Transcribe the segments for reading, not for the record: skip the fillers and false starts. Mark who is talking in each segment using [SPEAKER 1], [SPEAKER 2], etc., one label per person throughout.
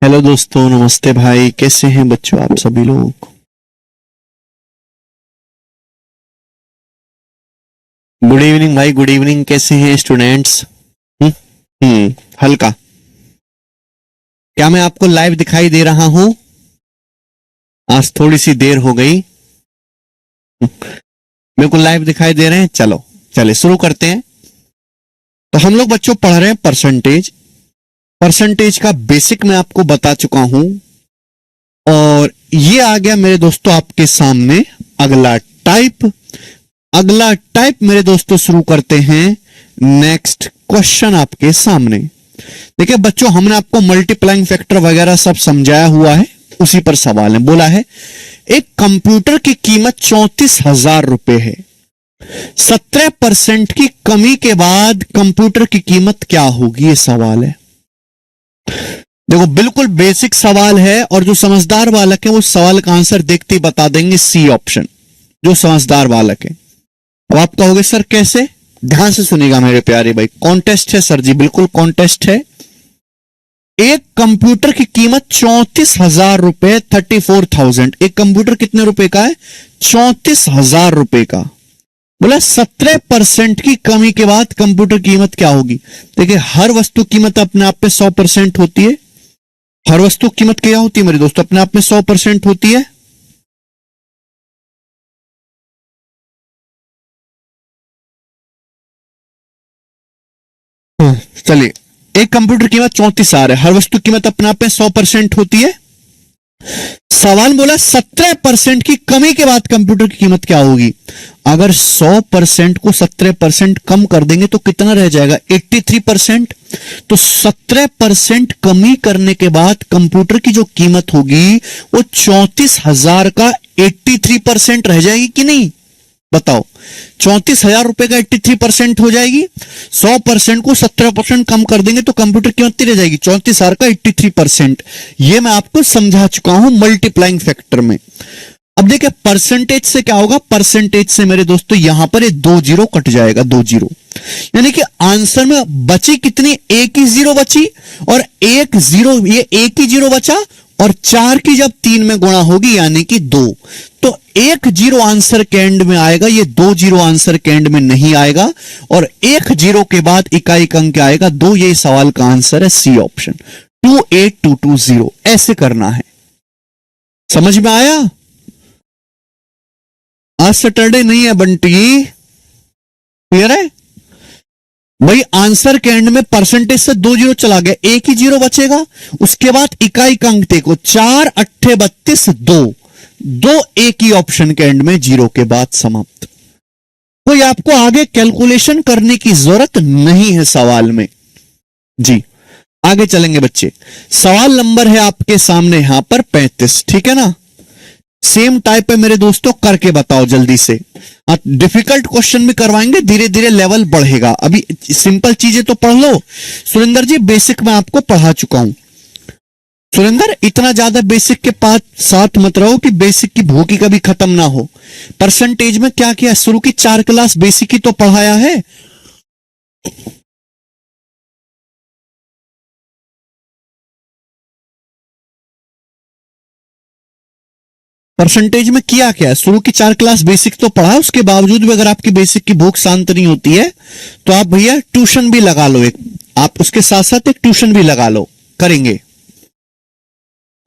[SPEAKER 1] Hello दोस्तों, नमस्ते भाई। कैसे हैं बच्चों आप सभी लोग? गुड इवनिंग भाई, गुड इवनिंग। कैसे हैं स्टूडेंट्स? हम्म हल्का। क्या मैं आपको लाइव दिखाई दे रहा हूं? आज थोड़ी सी देर हो गई। मेरे को लाइव दिखाई दे रहे हैं। चलो चले शुरू करते हैं। तो हम लोग बच्चों पढ़ रहे हैं परसेंटेज। परसेंटेज का बेसिक मैं आपको बता चुका हूं और ये आ गया मेरे दोस्तों आपके सामने अगला टाइप। अगला टाइप मेरे दोस्तों शुरू करते हैं। नेक्स्ट क्वेश्चन आपके सामने। देखिए बच्चों, हमने आपको मल्टीप्लाइंग फैक्टर वगैरह सब समझाया हुआ है, उसी पर सवाल है। बोला है एक कंप्यूटर की कीमत 34,000 रुपए है। 17% की कमी के बाद कंप्यूटर की कीमत क्या होगी, ये सवाल है। देखो बिल्कुल बेसिक सवाल है और जो समझदार बालक है वो सवाल का आंसर देखते ही बता देंगे, सी ऑप्शन। जो समझदार बालक है। अब आप कहोगे सर कैसे? ध्यान से सुनिएगा मेरे प्यारे भाई। कॉन्टेस्ट है सर जी, बिल्कुल कॉन्टेस्ट है। एक कंप्यूटर की कीमत 34,000 रुपए, 34,000। एक कंप्यूटर कितने रुपए का है? 34,000 रुपए का। बोला 17% की कमी के बाद कंप्यूटर कीमत क्या होगी। देखिए हर वस्तु कीमत अपने आप में 100% होती है। हर वस्तु कीमत क्या होती है मेरे दोस्तों? अपने आप में 100% होती है। चलिए, एक कंप्यूटर कीमत 34,000 है। हर वस्तु कीमत अपने आप में 100% होती है। सवाल बोला 17% की कमी के बाद कंप्यूटर की कीमत क्या होगी। अगर 100% को 17% कम कर देंगे तो कितना रह जाएगा? 83%। तो 17% कमी करने के बाद कंप्यूटर की जो कीमत होगी वो 34,000 का 83% रह जाएगी कि नहीं? बताओ, 34,000 रुपए का 83% हो जाएगी। 100% को 17% कम कर देंगे तो कंप्यूटर कीमत कितनी रह जाएगी? 34,000 का 83%। ये मैं आपको समझा चुका हूं मल्टीप्लाइंग फैक्टर में। अब देखिए परसेंटेज से क्या होगा। परसेंटेज से मेरे दोस्तों यहां पर ये 2 जीरो कट जाएगा, 2 जीरो। यानी कि आंसर में बची कितनी? एक ही जीरो बची और एक जीरो, ये एक ही जीरो बचा और 4 की जब 3 में गुणा होगी यानी कि 2, तो एक जीरो आंसर के एंड में आएगा। ये 2 जीरो आंसर के एंड में नहीं आएगा और एक जीरो के बाद इकाई अंक क्या आएगा? 2। ये सवाल का आंसर है, सी ऑप्शन, 28220। ऐसे करना है। समझ में आया? आज सैटरडे नहीं है बंटी, क्लियर है भाई। आंसर के एंड में परसेंटेज से 2 जीरो चला गया, एक ही जीरो बचेगा। उसके बाद इकाई का अंक देखो, 4 8 32 2 एक ही ऑप्शन के एंड में, जीरो के बाद समाप्त। कोई आपको आगे कैलकुलेशन करने की जरूरत नहीं है सवाल में जी। आगे चलेंगे बच्चे। सवाल नंबर है आपके सामने यहां पर 35, ठीक है ना। सेम टाइप है मेरे दोस्तों, करके बताओ जल्दी से। डिफिकल्ट क्वेश्चन भी करवाएंगे, धीरे धीरे लेवल बढ़ेगा। अभी सिंपल चीजें तो पढ़ लो। सुरेंद्र जी बेसिक मैं आपको पढ़ा चुका हूं। सुरेंद्र इतना ज्यादा बेसिक के पास साथ मत रहो कि बेसिक की भूखी कभी खत्म ना हो। परसेंटेज में क्या किया? शुरू की 4 क्लास बेसिक ही तो पढ़ाया है। परसेंटेज में किया क्या है? शुरू की 4 क्लास बेसिक तो पढ़ा, उसके बावजूद भी अगर आपकी बेसिक की भूख शांत नहीं होती है तो आप भैया ट्यूशन भी लगा लो एक। आप उसके साथ साथ एक ट्यूशन भी लगा लो, करेंगे।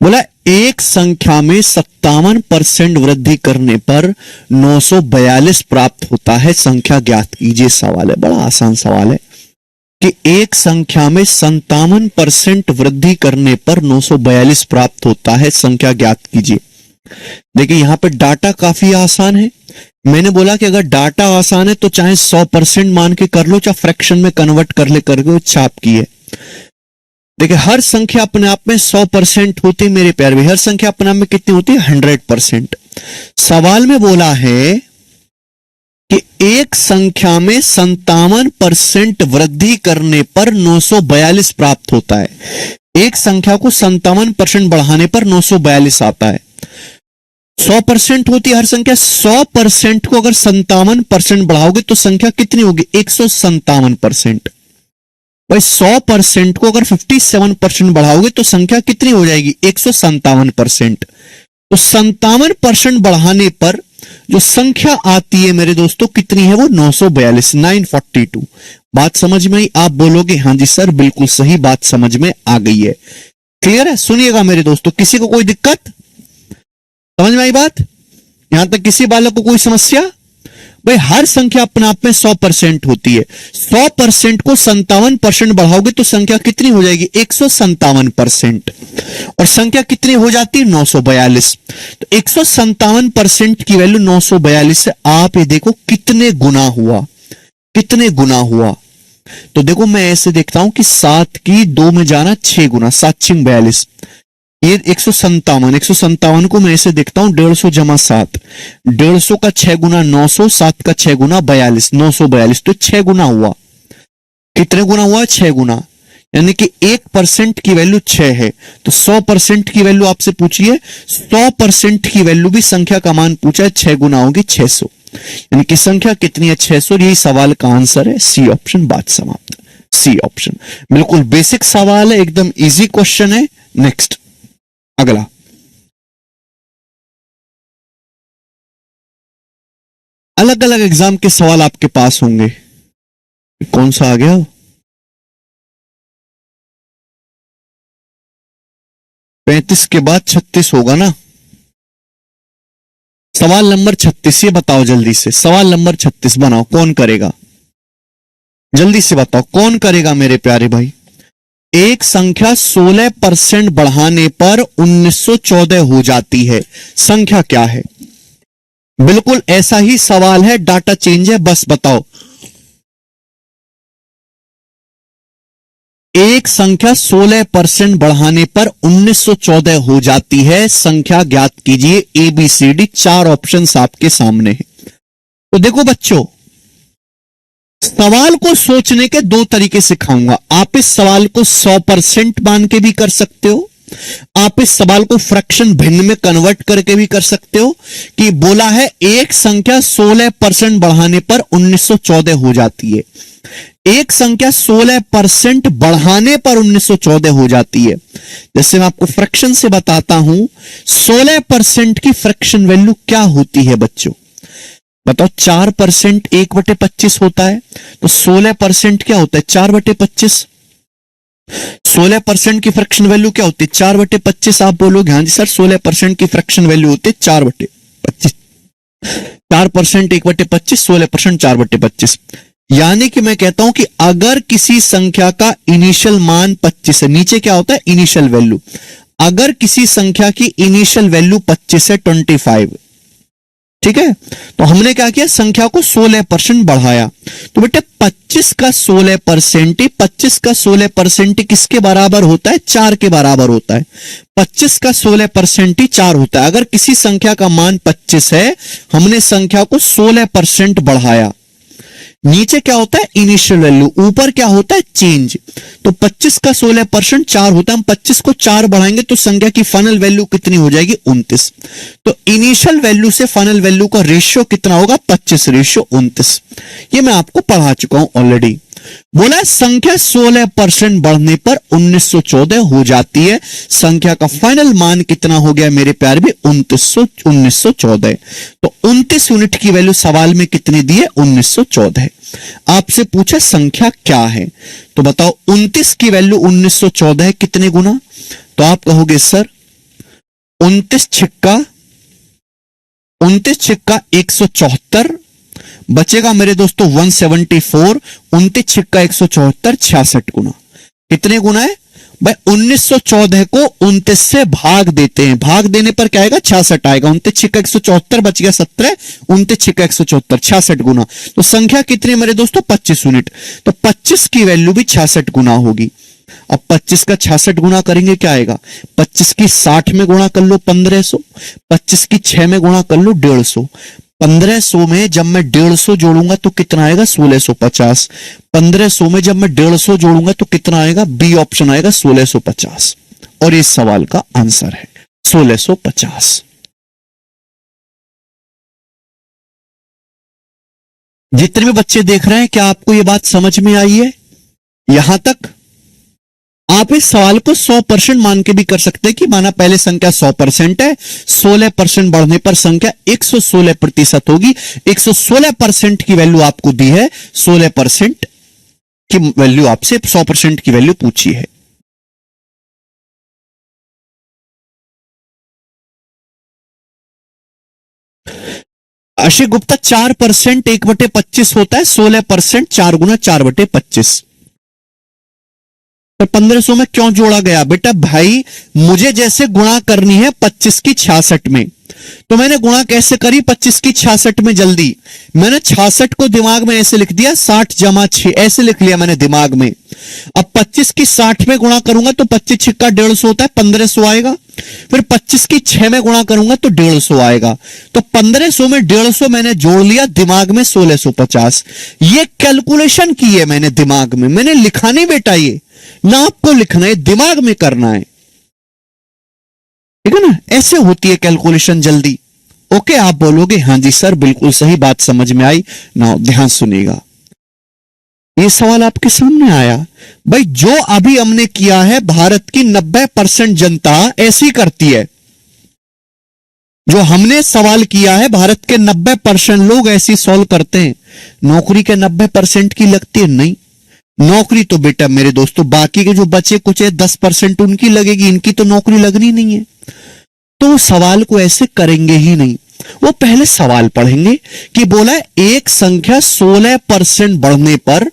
[SPEAKER 1] बोला एक संख्या में 57% वृद्धि करने पर 942 प्राप्त होता है, संख्या ज्ञात कीजिए। सवाल है, बड़ा आसान सवाल है कि एक संख्या में 57% वृद्धि करने पर 942 प्राप्त होता है, संख्या ज्ञात कीजिए। देखिए यहां पे डाटा काफी आसान है। मैंने बोला कि अगर डाटा आसान है तो चाहे 100% मान के कर लो, चाहे फ्रैक्शन में कन्वर्ट कर ले करके इच्छा आपकी है। देखिए हर संख्या अपने आप में 100% होती है मेरे प्यारे भाई। हर संख्या अपने आप में कितनी होती है? 100%। सवाल में बोला है कि एक संख्या में 57% वृद्धि करने पर 942 प्राप्त होता है। एक संख्या को 57% बढ़ाने पर 942 आता है। 100% होती है हर संख्या। 100% को अगर 57% बढ़ाओगे तो संख्या कितनी होगी? 157%। भाई 100% को अगर 57% बढ़ाओगे तो संख्या कितनी हो जाएगी? 157%। तो 57% बढ़ाने पर जो संख्या आती है मेरे दोस्तों कितनी है? वो 942, 942। बात समझ में आई? आप बोलोगे हाँ जी सर बिल्कुल सही बात समझ में आ गई है। क्लियर है? सुनिएगा मेरे दोस्तों, किसी को कोई दिक्कत? समझ में आई बात? यहां तक किसी बालक को कोई समस्या? भाई हर संख्या अपने आप में 100% होती है। 100% को 57% बढ़ाओगे तो संख्या कितनी हो जाएगी? 157%। और संख्या कितनी हो जाती है? 942। तो 157% की वैल्यू 942 से आप ये देखो कितने गुना हुआ, कितने गुना हुआ। तो देखो मैं ऐसे देखता हूं कि 7 की 2 में जाना 6 गुना, 7 6 42। ये 157 को मैं ऐसे देखता हूं 150 जमा 7, 150 का 6 गुना 900, 7 का 6 गुना 42, 942। तो 6 गुना हुआ। कितने गुना हुआ? 6 गुना। यानी कि 1% की वैल्यू 6 है। तो 100% की वैल्यू आपसे पूछिए, 100% की वैल्यू भी संख्या का मान पूछा है, 6 गुना होगी 600। यानी कि संख्या कितनी है? 600। यही सवाल का आंसर है, सी ऑप्शन। बात समाप्त। सी ऑप्शन बिल्कुल बेसिक सवाल है, एकदम इजी क्वेश्चन है। नेक्स्ट, अगला। अलग अलग एग्जाम के सवाल आपके पास होंगे। कौन सा आ गया? 35 के बाद 36 होगा ना? सवाल नंबर 36, ये बताओ जल्दी से। सवाल नंबर 36 बनाओ, कौन करेगा? जल्दी से बताओ कौन करेगा मेरे प्यारे भाई। एक संख्या 16% बढ़ाने पर 1914 हो जाती है, संख्या क्या है? बिल्कुल ऐसा ही सवाल है, डाटा चेंज है, बस बताओ। एक संख्या 16% बढ़ाने पर 1914 हो जाती है, संख्या ज्ञात कीजिए। ABCD 4 ऑप्शंस आपके सामने हैं। तो देखो बच्चों, सवाल को सोचने के 2 तरीके सिखाऊंगा। आप इस सवाल को 100% मान के भी कर सकते हो, आप इस सवाल को फ्रैक्शन भिन्न में कन्वर्ट करके भी कर सकते हो। कि बोला है एक संख्या 16% बढ़ाने पर 1914 हो जाती है। एक संख्या 16% बढ़ाने पर 1914 हो जाती है। जैसे मैं आपको फ्रैक्शन से बताता हूं, 16% की फ्रैक्शन वैल्यू क्या होती है बच्चों? बताओ। 4% 1/25 होता है। तो 16% क्या होता है? 4/25। 16% की फ्रैक्शन वैल्यू क्या होती है? 4/25। आप बोलोगे हाँ जी सर 16% की फ्रैक्शन वैल्यू होती है 4/25। 4% 1/25, 16% 4/25। यानी कि मैं कहता हूं कि अगर किसी संख्या का इनिशियल मान 25 है, नीचे क्या होता है? Initial value. अगर किसी संख्या की इनिशियल वैल्यू 25 है, 25, ठीक है, तो हमने क्या किया? संख्या को 16% बढ़ाया। तो बेटे 25 का 16% ही 25 का 16% किसके बराबर होता है? 4 के बराबर होता है। 25 का 16% ही 4 होता है। अगर किसी संख्या का मान 25 है, हमने संख्या को 16% बढ़ाया। नीचे क्या होता है? Initial value. ऊपर क्या होता है? चेंज। तो 25 का 16% 4 होता है। हम 25 को 4 बढ़ाएंगे तो संख्या की फाइनल वैल्यू कितनी हो जाएगी? 29। तो इनिशियल वैल्यू से फाइनल वैल्यू का रेशियो कितना होगा? 25:29। ये मैं आपको पढ़ा चुका हूं ऑलरेडी। बोला संख्या 16% बढ़ने पर 1914 हो जाती है, संख्या का फाइनल मान कितना हो गया मेरे प्यारे भी? 1914। तो 29 यूनिट की वैल्यू सवाल में कितनी दी है? 1914। आपसे पूछा संख्या क्या है, तो बताओ 29 की वैल्यू 1914 है, कितने गुना? तो आप कहोगे सर 29 छिक्का 174 बचेगा मेरे दोस्तों 174। 29 छिक्का 174, 66 गुना। कितने गुना है भाई? 1914 को 29 से भाग देते हैं, भाग देने पर क्या आएगा? 66 आएगा। 29 छिक्का 174 बच गया 17, 29 छिक्का 174, 66 गुना। तो संख्या कितनी है मेरे दोस्तों? 25 यूनिट। तो 25 की वैल्यू भी 66 गुना होगी। अब 25 का 66 गुना करेंगे क्या आएगा? 25 की 60 में गुणा कर लो 1500, 25 की 6 में गुणा कर लो 150। 1500 में जब मैं 150 जोड़ूंगा तो कितना आएगा? 1650। 1500 में जब मैं 150 जोड़ूंगा तो कितना आएगा? बी ऑप्शन आएगा 1650। और इस सवाल का आंसर है 1650। जितने भी बच्चे देख रहे हैं, क्या आपको यह बात समझ में आई है? यहां तक आप इस सवाल को 100% मान के भी कर सकते हैं कि माना पहले संख्या 100% है, 16% बढ़ने पर संख्या 116% होगी। 116% की वैल्यू आपको दी है, 16% की वैल्यू आपसे 100% की वैल्यू पूछी है। अशय गुप्ता 4% 1/25 होता है, 16% 4 गुना 4/25। तो 1500 में क्यों जोड़ा गया? बेटा भाई मुझे जैसे गुणा करनी है 25 की 66 में, तो मैंने गुणा कैसे करी 25 की 66 में? जल्दी मैंने 66 को दिमाग में ऐसे लिख दिया, 60 जमा 6 ऐसे लिख लिया मैंने दिमाग में। अब 25 की 60 में गुणा करूंगा तो 25 6 का 150 होता है, 1500 आएगा। फिर 25 की 6 में गुणा करूंगा तो 150 आएगा। तो 1500 में 150 मैंने जोड़ लिया, दिमाग में 1650। ये कैलकुलेशन की है मैंने दिमाग में, मैंने लिखा नहीं बेटा, ये ना आपको लिखना है, दिमाग में करना है, ठीक है ना? ऐसे होती है कैलकुलेशन जल्दी। ओके, आप बोलोगे हां जी सर बिल्कुल सही बात समझ में आई ना। ध्यान सुनिएगा, ये सवाल आपके सामने आया भाई, जो अभी हमने किया है भारत की 90% जनता ऐसी करती है। जो हमने सवाल किया है भारत के 90% लोग ऐसी सॉल्व करते हैं। नौकरी के 90% की लगती है? नहीं, नौकरी तो बेटा मेरे दोस्तों बाकी के जो बचे कुछ है 10% उनकी लगेगी, इनकी तो नौकरी लगनी नहीं है। तो सवाल को ऐसे करेंगे ही नहीं, वो पहले सवाल पढ़ेंगे कि बोला एक संख्या 16% बढ़ने पर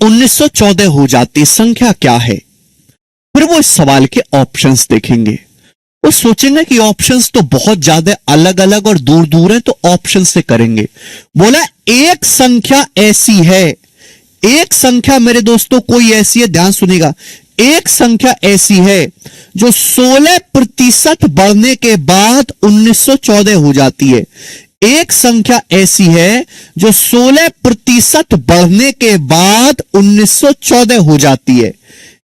[SPEAKER 1] 1914 हो जाती, संख्या क्या है? फिर वो इस सवाल के ऑप्शंस देखेंगे, वो सोचेंगे कि ऑप्शंस तो बहुत ज्यादा अलग अलग और दूर दूर है, तो ऑप्शन से करेंगे। बोला एक संख्या ऐसी है, एक संख्या मेरे दोस्तों कोई ऐसी है, ध्यान सुनिएगा, एक संख्या ऐसी है जो 16% बढ़ने के बाद 1914 हो जाती है। एक संख्या ऐसी है जो 16% बढ़ने के बाद 1914 हो जाती है।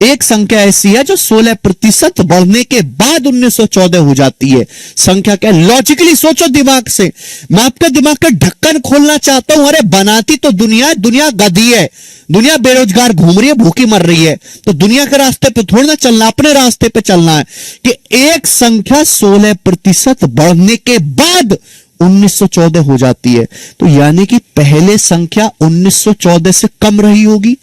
[SPEAKER 1] एक संख्या ऐसी है जो 16% बढ़ने के बाद 1914 हो जाती है। संख्या क्या? लॉजिकली सोचो दिमाग से, मैं आपके दिमाग का ढक्कन खोलना चाहता हूं। अरे बनाती तो दुनिया, दुनिया गधी है, दुनिया बेरोजगार घूम रही है, भूखी मर रही है, तो दुनिया के रास्ते पे थोड़ी ना चलना, अपने रास्ते पे चलना है। कि एक संख्या 16% बढ़ने के बाद 1914 हो जाती है, तो यानी कि पहले संख्या 1914 से कम रही होगी।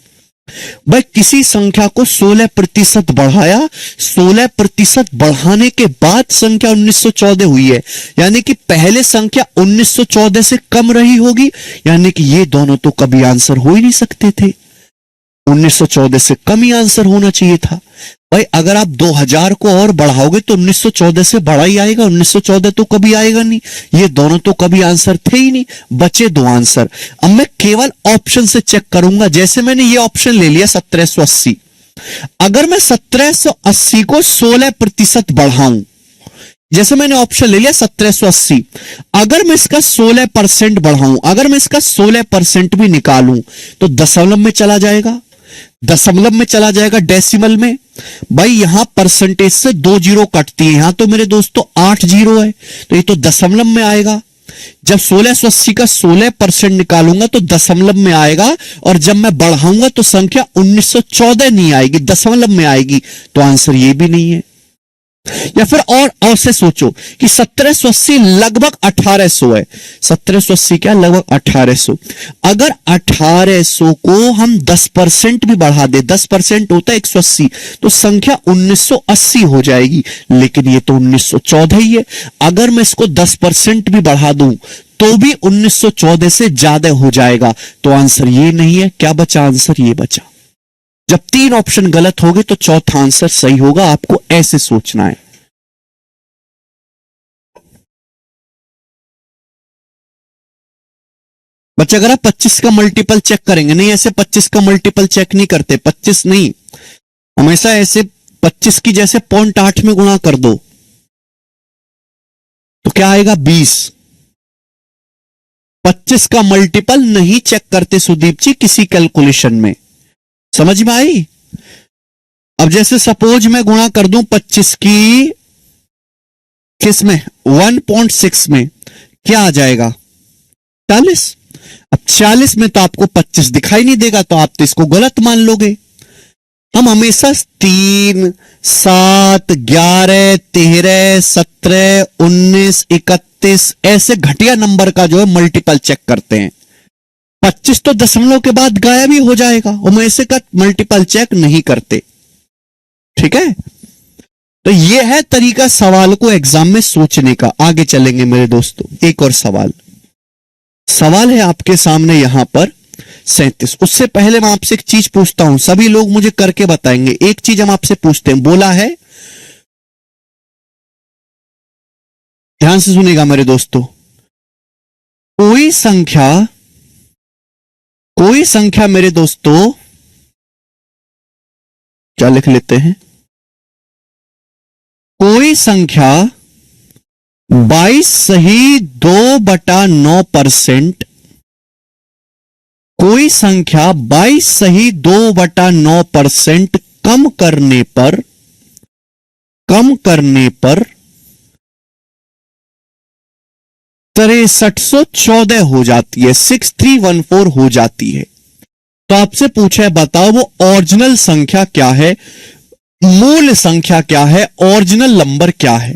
[SPEAKER 1] भाई किसी संख्या को 16% बढ़ाया, 16% बढ़ाने के बाद संख्या 1914 हुई है, यानी कि पहले संख्या 1914 से कम रही होगी, यानी कि ये दोनों तो कभी आंसर हो ही नहीं सकते थे। 1914 से कम ही आंसर होना चाहिए था। भाई अगर आप 2000 को और बढ़ाओगे तो 1914 से बड़ा ही आएगा, 1914 तो कभी आएगा नहीं। ये दोनों तो कभी आंसर थे ही नहीं, बचे दो आंसर। अब मैं केवल ऑप्शन से चेक करूंगा। जैसे मैंने ये ऑप्शन ले लिया 1780, अगर मैं 1780 को 16% बढ़ाऊं, जैसे मैंने ऑप्शन ले लिया 1780, अगर मैं इसका 16% बढ़ाऊं, अगर मैं इसका 16% भी निकालूं तो दशमलव में चला जाएगा, दशमलव में चला जाएगा, डेसिमल में। भाई यहां परसेंटेज से 2 जीरो कटती है, यहां तो मेरे दोस्तों 8 जीरो है, तो ये तो दशमलव में आएगा। जब 1680 का 16% निकालूंगा तो दशमलव में आएगा, और जब मैं बढ़ाऊंगा तो संख्या 1914 नहीं आएगी, दशमलव में आएगी। तो आंसर ये भी नहीं है। या फिर और से सोचो कि 1780 लगभग 1800 है, 1780 क्या लगभग 1800। अगर 1800 को हम 10% भी बढ़ा दे, 10% होता है 180, तो संख्या 1980 हो जाएगी, लेकिन ये तो 1914 ही है। अगर मैं इसको 10% भी बढ़ा दूं तो भी 1914 से ज्यादा हो जाएगा, तो आंसर ये नहीं है। क्या बचा आंसर? ये बचा। जब 3 ऑप्शन गलत होंगे तो चौथा आंसर सही होगा। आपको ऐसे सोचना है। बच्चे अगर आप 25 का मल्टीपल चेक करेंगे, नहीं ऐसे 25 का मल्टीपल चेक नहीं करते, 25 नहीं, हमेशा ऐसे 25 की जैसे 0.8 में गुणा कर दो तो क्या आएगा? 20। 25 का मल्टीपल नहीं चेक करते सुदीप जी किसी कैलकुलेशन में, समझ में आई? अब जैसे सपोज मैं गुणा कर दूं 25 की किस में? 1.6 में, क्या आ जाएगा? 40। अब 40 में तो आपको 25 दिखाई नहीं देगा, तो आप तो इसको गलत मान लोगे। हम हमेशा 3, 7, 11, 13, 17, 19, 31 ऐसे घटिया नंबर का जो है मल्टीपल चेक करते हैं। 25 तो दशमलव के बाद गायब ही हो जाएगा, हम ऐसे का मल्टीपल चेक नहीं करते। ठीक है, तो यह है तरीका सवाल को एग्जाम में सोचने का। आगे चलेंगे मेरे दोस्तों, एक और सवाल है आपके सामने यहां पर 37। उससे पहले मैं आपसे एक चीज पूछता हूं, सभी लोग मुझे करके बताएंगे। एक चीज हम आपसे पूछते हैं, बोला है, ध्यान से सुनिएगा मेरे दोस्तों, कोई संख्या मेरे दोस्तों, क्या लिख लेते हैं, कोई संख्या 22 सही 2/9%, कोई संख्या 22 सही 2/9% कम करने पर 6314 हो जाती है, 6314 हो जाती है। तो आपसे पूछा है, बताओ वो ओरिजिनल संख्या क्या है, मूल संख्या क्या है, ओरिजिनल नंबर क्या है।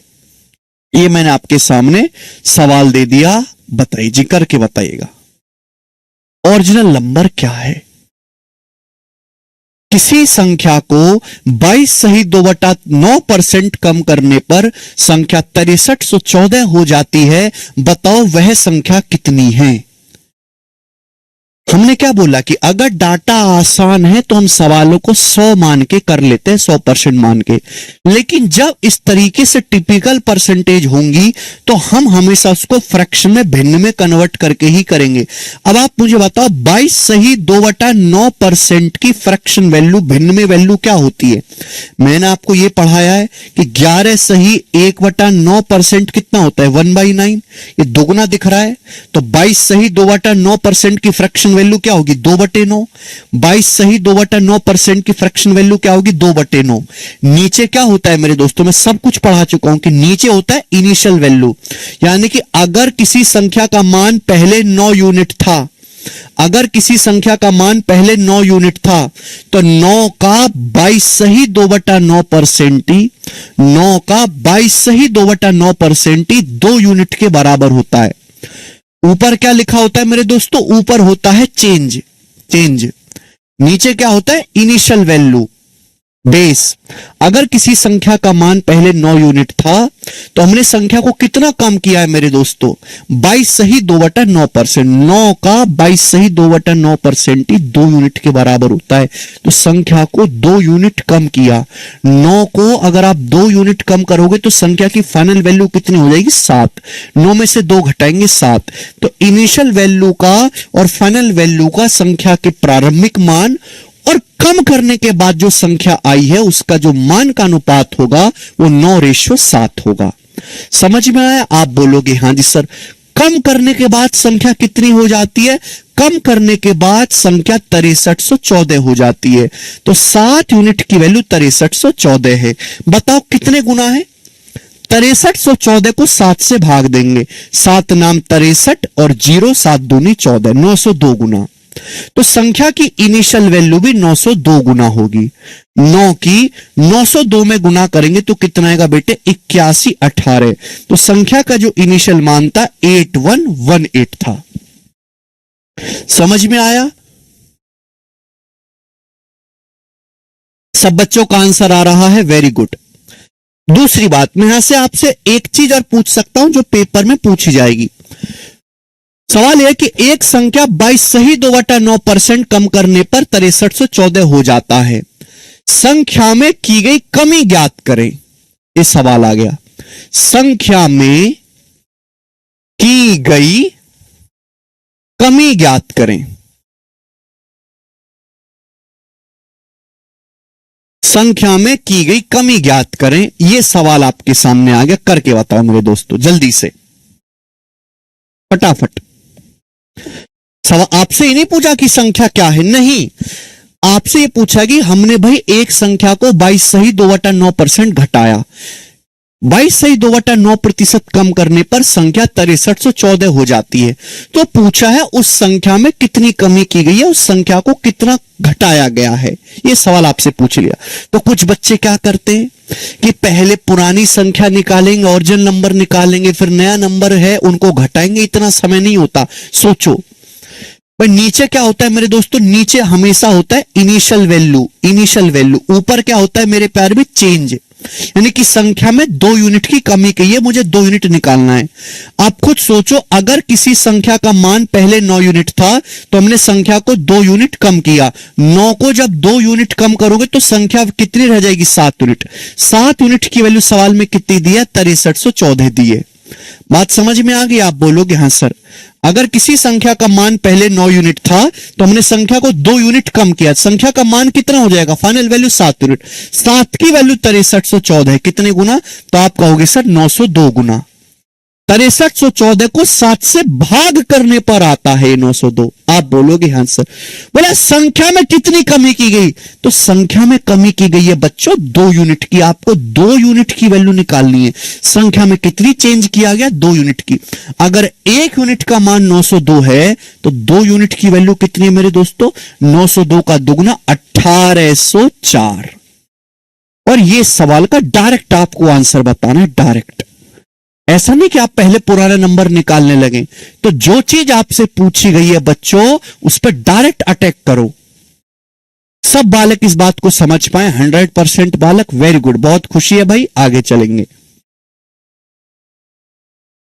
[SPEAKER 1] ये मैंने आपके सामने सवाल दे दिया, बताइए जी, करके बताइएगा ओरिजिनल नंबर क्या है। किसी संख्या को 22 सही 2/9% कम करने पर संख्या 6314 हो जाती है, बताओ वह संख्या कितनी है। हमने क्या बोला कि अगर डाटा आसान है तो हम सवालों को 100 मान के कर लेते हैं, 100% मान के, लेकिन जब इस तरीके से टिपिकल परसेंटेज होंगी तो हम हमेशा उसको फ्रैक्शन में, भिन्न में कन्वर्ट करके ही करेंगे। अब आप मुझे बताओ 22 सही 2/9% की फ्रैक्शन वैल्यू, भिन्न में वैल्यू क्या होती है। मैंने आपको यह पढ़ाया है कि 11 सही 1/9% कितना होता है, 1/9। ये दुगुना दिख रहा है, तो 22 सही 2/9% की फ्रैक्शन वैल्यू क्या होगी, 2/9। 22 सही 2/9% की फ्रैक्शन वैल्यू क्या होगी, 2/9। नीचे क्या होता है मेरे दोस्तों, मैं सब कुछ पढ़ा चुका हूं कि नीचे होता है इनिशियल वैल्यू, यानी कि अगर किसी संख्या का मान पहले 9 यूनिट था, अगर किसी संख्या का मान पहले 9 यूनिट था, तो 9 का 22 सही 2/9% ही, 9 का 22 सही 2/9% ही 2 यूनिट के बराबर होता है। ऊपर क्या लिखा होता है मेरे दोस्तों, ऊपर होता है चेंज, नीचे क्या होता है, इनिशियल वैल्यू, बेस। अगर किसी संख्या का मान पहले 9 यूनिट था तो हमने संख्या को कितना कम किया है मेरे दोस्तों, 22 सही 2/9%। 9 का 22 सही 2/9% ही 2 यूनिट के बराबर होता है, तो संख्या को 2 यूनिट कम किया। 9 को अगर आप 2 यूनिट कम करोगे तो संख्या की फाइनल वैल्यू कितनी हो जाएगी, 7। 9 में से 2 घटाएंगे 7, तो इनिशियल वैल्यू का और फाइनल वैल्यू का, संख्या के प्रारंभिक मान और कम करने के बाद जो संख्या आई है उसका जो मान का अनुपात होगा वो 9:7 होगा। समझ में आया। आप बोलोगे हां जी सर, कम करने के बाद संख्या कितनी हो जाती है, कम करने के बाद संख्या 6314 हो जाती है, तो 7 यूनिट की वैल्यू 6314 है। बताओ कितने गुना है, 6314 को 7 से भाग देंगे, 7 नाम 63 और 0 7 दूनी 14, 902 गुना। तो संख्या की इनिशियल वैल्यू भी 902 गुना होगी। 9 की 902 में गुना करेंगे तो कितना आएगा बेटे, 8118। तो संख्या का जो इनिशियल मान था 8118 था। समझ में आया। सब बच्चों का आंसर आ रहा है, वेरी गुड। दूसरी बात, मैं यहां से आपसे एक चीज और पूछ सकता हूं जो पेपर में पूछी जाएगी। सवाल यह कि एक संख्या 22 सही 2/9% कम करने पर 6314 हो जाता है, संख्या में की गई कमी ज्ञात करें। ये सवाल आ गया, संख्या में की गई कमी ज्ञात करें। संख्या में की गई कमी ज्ञात करें, यह सवाल आपके सामने आ गया। करके बताओ मेरे दोस्तों जल्दी से, फटाफट। सवाल आपसे ही नहीं पूछा कि संख्या क्या है, नहीं, आपसे ये पूछा कि हमने भाई एक संख्या को 22 सही 2/9% घटाया, 22 सही 2/9% कम करने पर संख्या 6314 हो जाती है। तो पूछा है उस संख्या में कितनी कमी की गई है, उस संख्या को कितना घटाया गया है, ये सवाल आपसे पूछ लिया। तो कुछ बच्चे क्या करते हैं कि पहले पुरानी संख्या निकालेंगे, ओरिजिनल नंबर निकालेंगे, फिर नया नंबर है उनको घटाएंगे। इतना समय नहीं होता। सोचो भाई, नीचे क्या होता है मेरे दोस्तों, नीचे हमेशा होता है इनिशियल वैल्यू, इनिशियल वैल्यू। ऊपर क्या होता है मेरे प्यार में, चेंज। यानी कि संख्या में 2 यूनिट की कमी की है, मुझे 2 यूनिट निकालना है। आप खुद सोचो, अगर किसी संख्या का मान पहले 9 यूनिट था तो हमने संख्या को 2 यूनिट कम किया। 9 को जब 2 यूनिट कम करोगे तो संख्या कितनी रह जाएगी, 7 यूनिट। 7 यूनिट की वैल्यू सवाल में कितनी दी है, 6314 दी है। बात समझ में आ गई? आप बोलोगे हाँ सर। अगर किसी संख्या का मान पहले 9 यूनिट था तो हमने संख्या को 2 यूनिट कम किया, संख्या का मान कितना हो जाएगा, फाइनल वैल्यू 7 यूनिट। 7 की वैल्यू 6314 कितने गुना, तो आप कहोगे सर 902 गुना। 6314 को 7 से भाग करने पर आता है 902। आप बोलोगे हाँ सर। बोला संख्या में कितनी कमी की गई, तो संख्या में कमी की गई है बच्चों 2 यूनिट की। आपको 2 यूनिट की वैल्यू निकालनी है। संख्या में कितनी चेंज किया गया, 2 यूनिट की। अगर 1 यूनिट का मान 902 है तो 2 यूनिट की वैल्यू कितनी है मेरे दोस्तों, 902 का दुगना 1804। और ये सवाल का डायरेक्ट आपको आंसर बताना है, डायरेक्ट। ऐसा नहीं कि आप पहले पुराना नंबर निकालने लगे। तो जो चीज आपसे पूछी गई है बच्चों, उस पर डायरेक्ट अटैक करो। सब बालक इस बात को समझ पाए, 100% बालक, वेरी गुड, बहुत खुशी है भाई। आगे चलेंगे,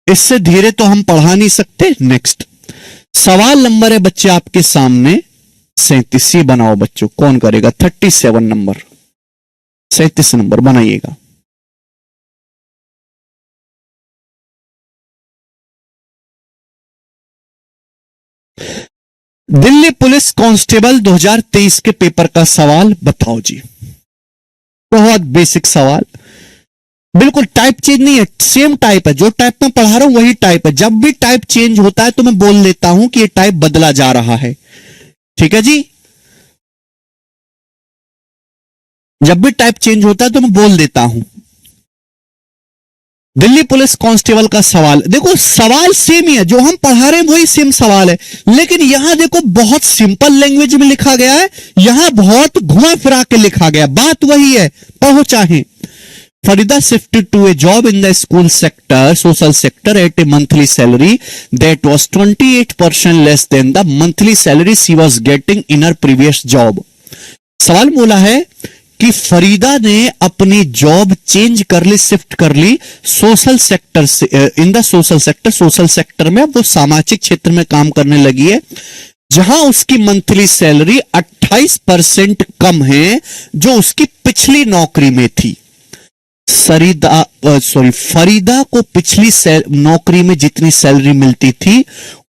[SPEAKER 1] इससे धीरे तो हम पढ़ा नहीं सकते। नेक्स्ट सवाल नंबर है बच्चे आपके सामने 37। बनाओ बच्चों, कौन करेगा, 37 नंबर, 37 नंबर बनाइएगा। दिल्ली पुलिस कांस्टेबल 2023 के पेपर का सवाल बताओ जी। बहुत बेसिक सवाल, बिल्कुल टाइप चेंज नहीं है, सेम टाइप है। जो टाइप में पढ़ा रहा हूं वही टाइप है। जब भी टाइप चेंज होता है तो मैं बोल देता हूं कि ये टाइप बदला जा रहा है। ठीक है जी, जब भी टाइप चेंज होता है तो मैं बोल देता हूं। दिल्ली पुलिस कांस्टेबल का सवाल देखो, सवाल सेम ही है, जो हम पढ़ा रहे हैं वही सेम सवाल है, लेकिन यहां देखो बहुत सिंपल लैंग्वेज में लिखा गया है, यहां बहुत घुमा फिरा के लिखा गया। बात वही है, पढ़ो चाहे। Farida shifted to a job in the school sector, social sector at a monthly salary that was 28% less than the monthly salary she was getting in her previous job. सवाल बोला है कि फरीदा ने अपनी जॉब चेंज कर ली, शिफ्ट कर ली social sector से, इन the social sector, social sector में वो सामाजिक क्षेत्र में काम करने लगी है, जहां उसकी मंथली सैलरी 28% कम है जो उसकी पिछली नौकरी में थी। फरीदा को पिछली नौकरी में जितनी सैलरी मिलती थी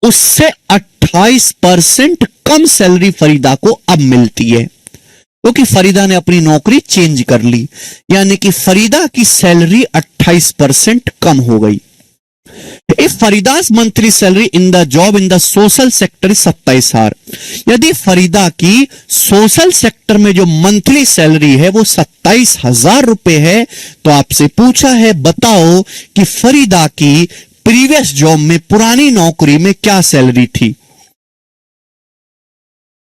[SPEAKER 1] उससे 28% कम सैलरी फरीदा को अब मिलती है, क्योंकि फरीदा ने अपनी नौकरी चेंज कर ली। यानी कि फरीदा की सैलरी 28% कम हो गई। If Farida's monthly salary in the job in the social sector 27,000, यदि फरीदा की सोशल सेक्टर में जो मंथली सैलरी है वो 27,000 रुपए है, तो आपसे पूछा है बताओ कि फरीदा की प्रीवियस जॉब में, पुरानी नौकरी में क्या सैलरी थी।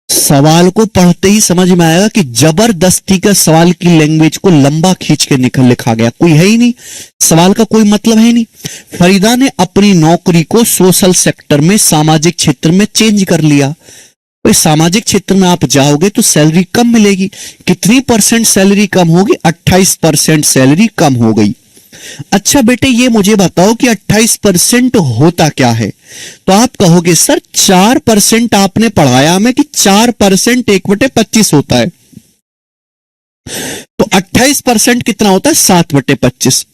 [SPEAKER 1] सवाल को पढ़ते ही समझ में आएगा कि जबरदस्ती का सवाल की लैंग्वेज को लंबा खींच के लिखा गया, कोई है ही नहीं, सवाल का कोई मतलब है नहीं। फरीदा ने अपनी नौकरी को सोशल सेक्टर में, सामाजिक क्षेत्र में चेंज कर लिया। तो सामाजिक क्षेत्र में आप जाओगे तो सैलरी कम मिलेगी। कितनी परसेंट सैलरी कम होगी, 28% सैलरी कम हो गई। अच्छा बेटे ये मुझे बताओ कि 28% होता क्या है, तो आप कहोगे सर 4% आपने पढ़ाया हमें कि 4% 1/25 होता है, तो 28% कितना होता है, 7/25।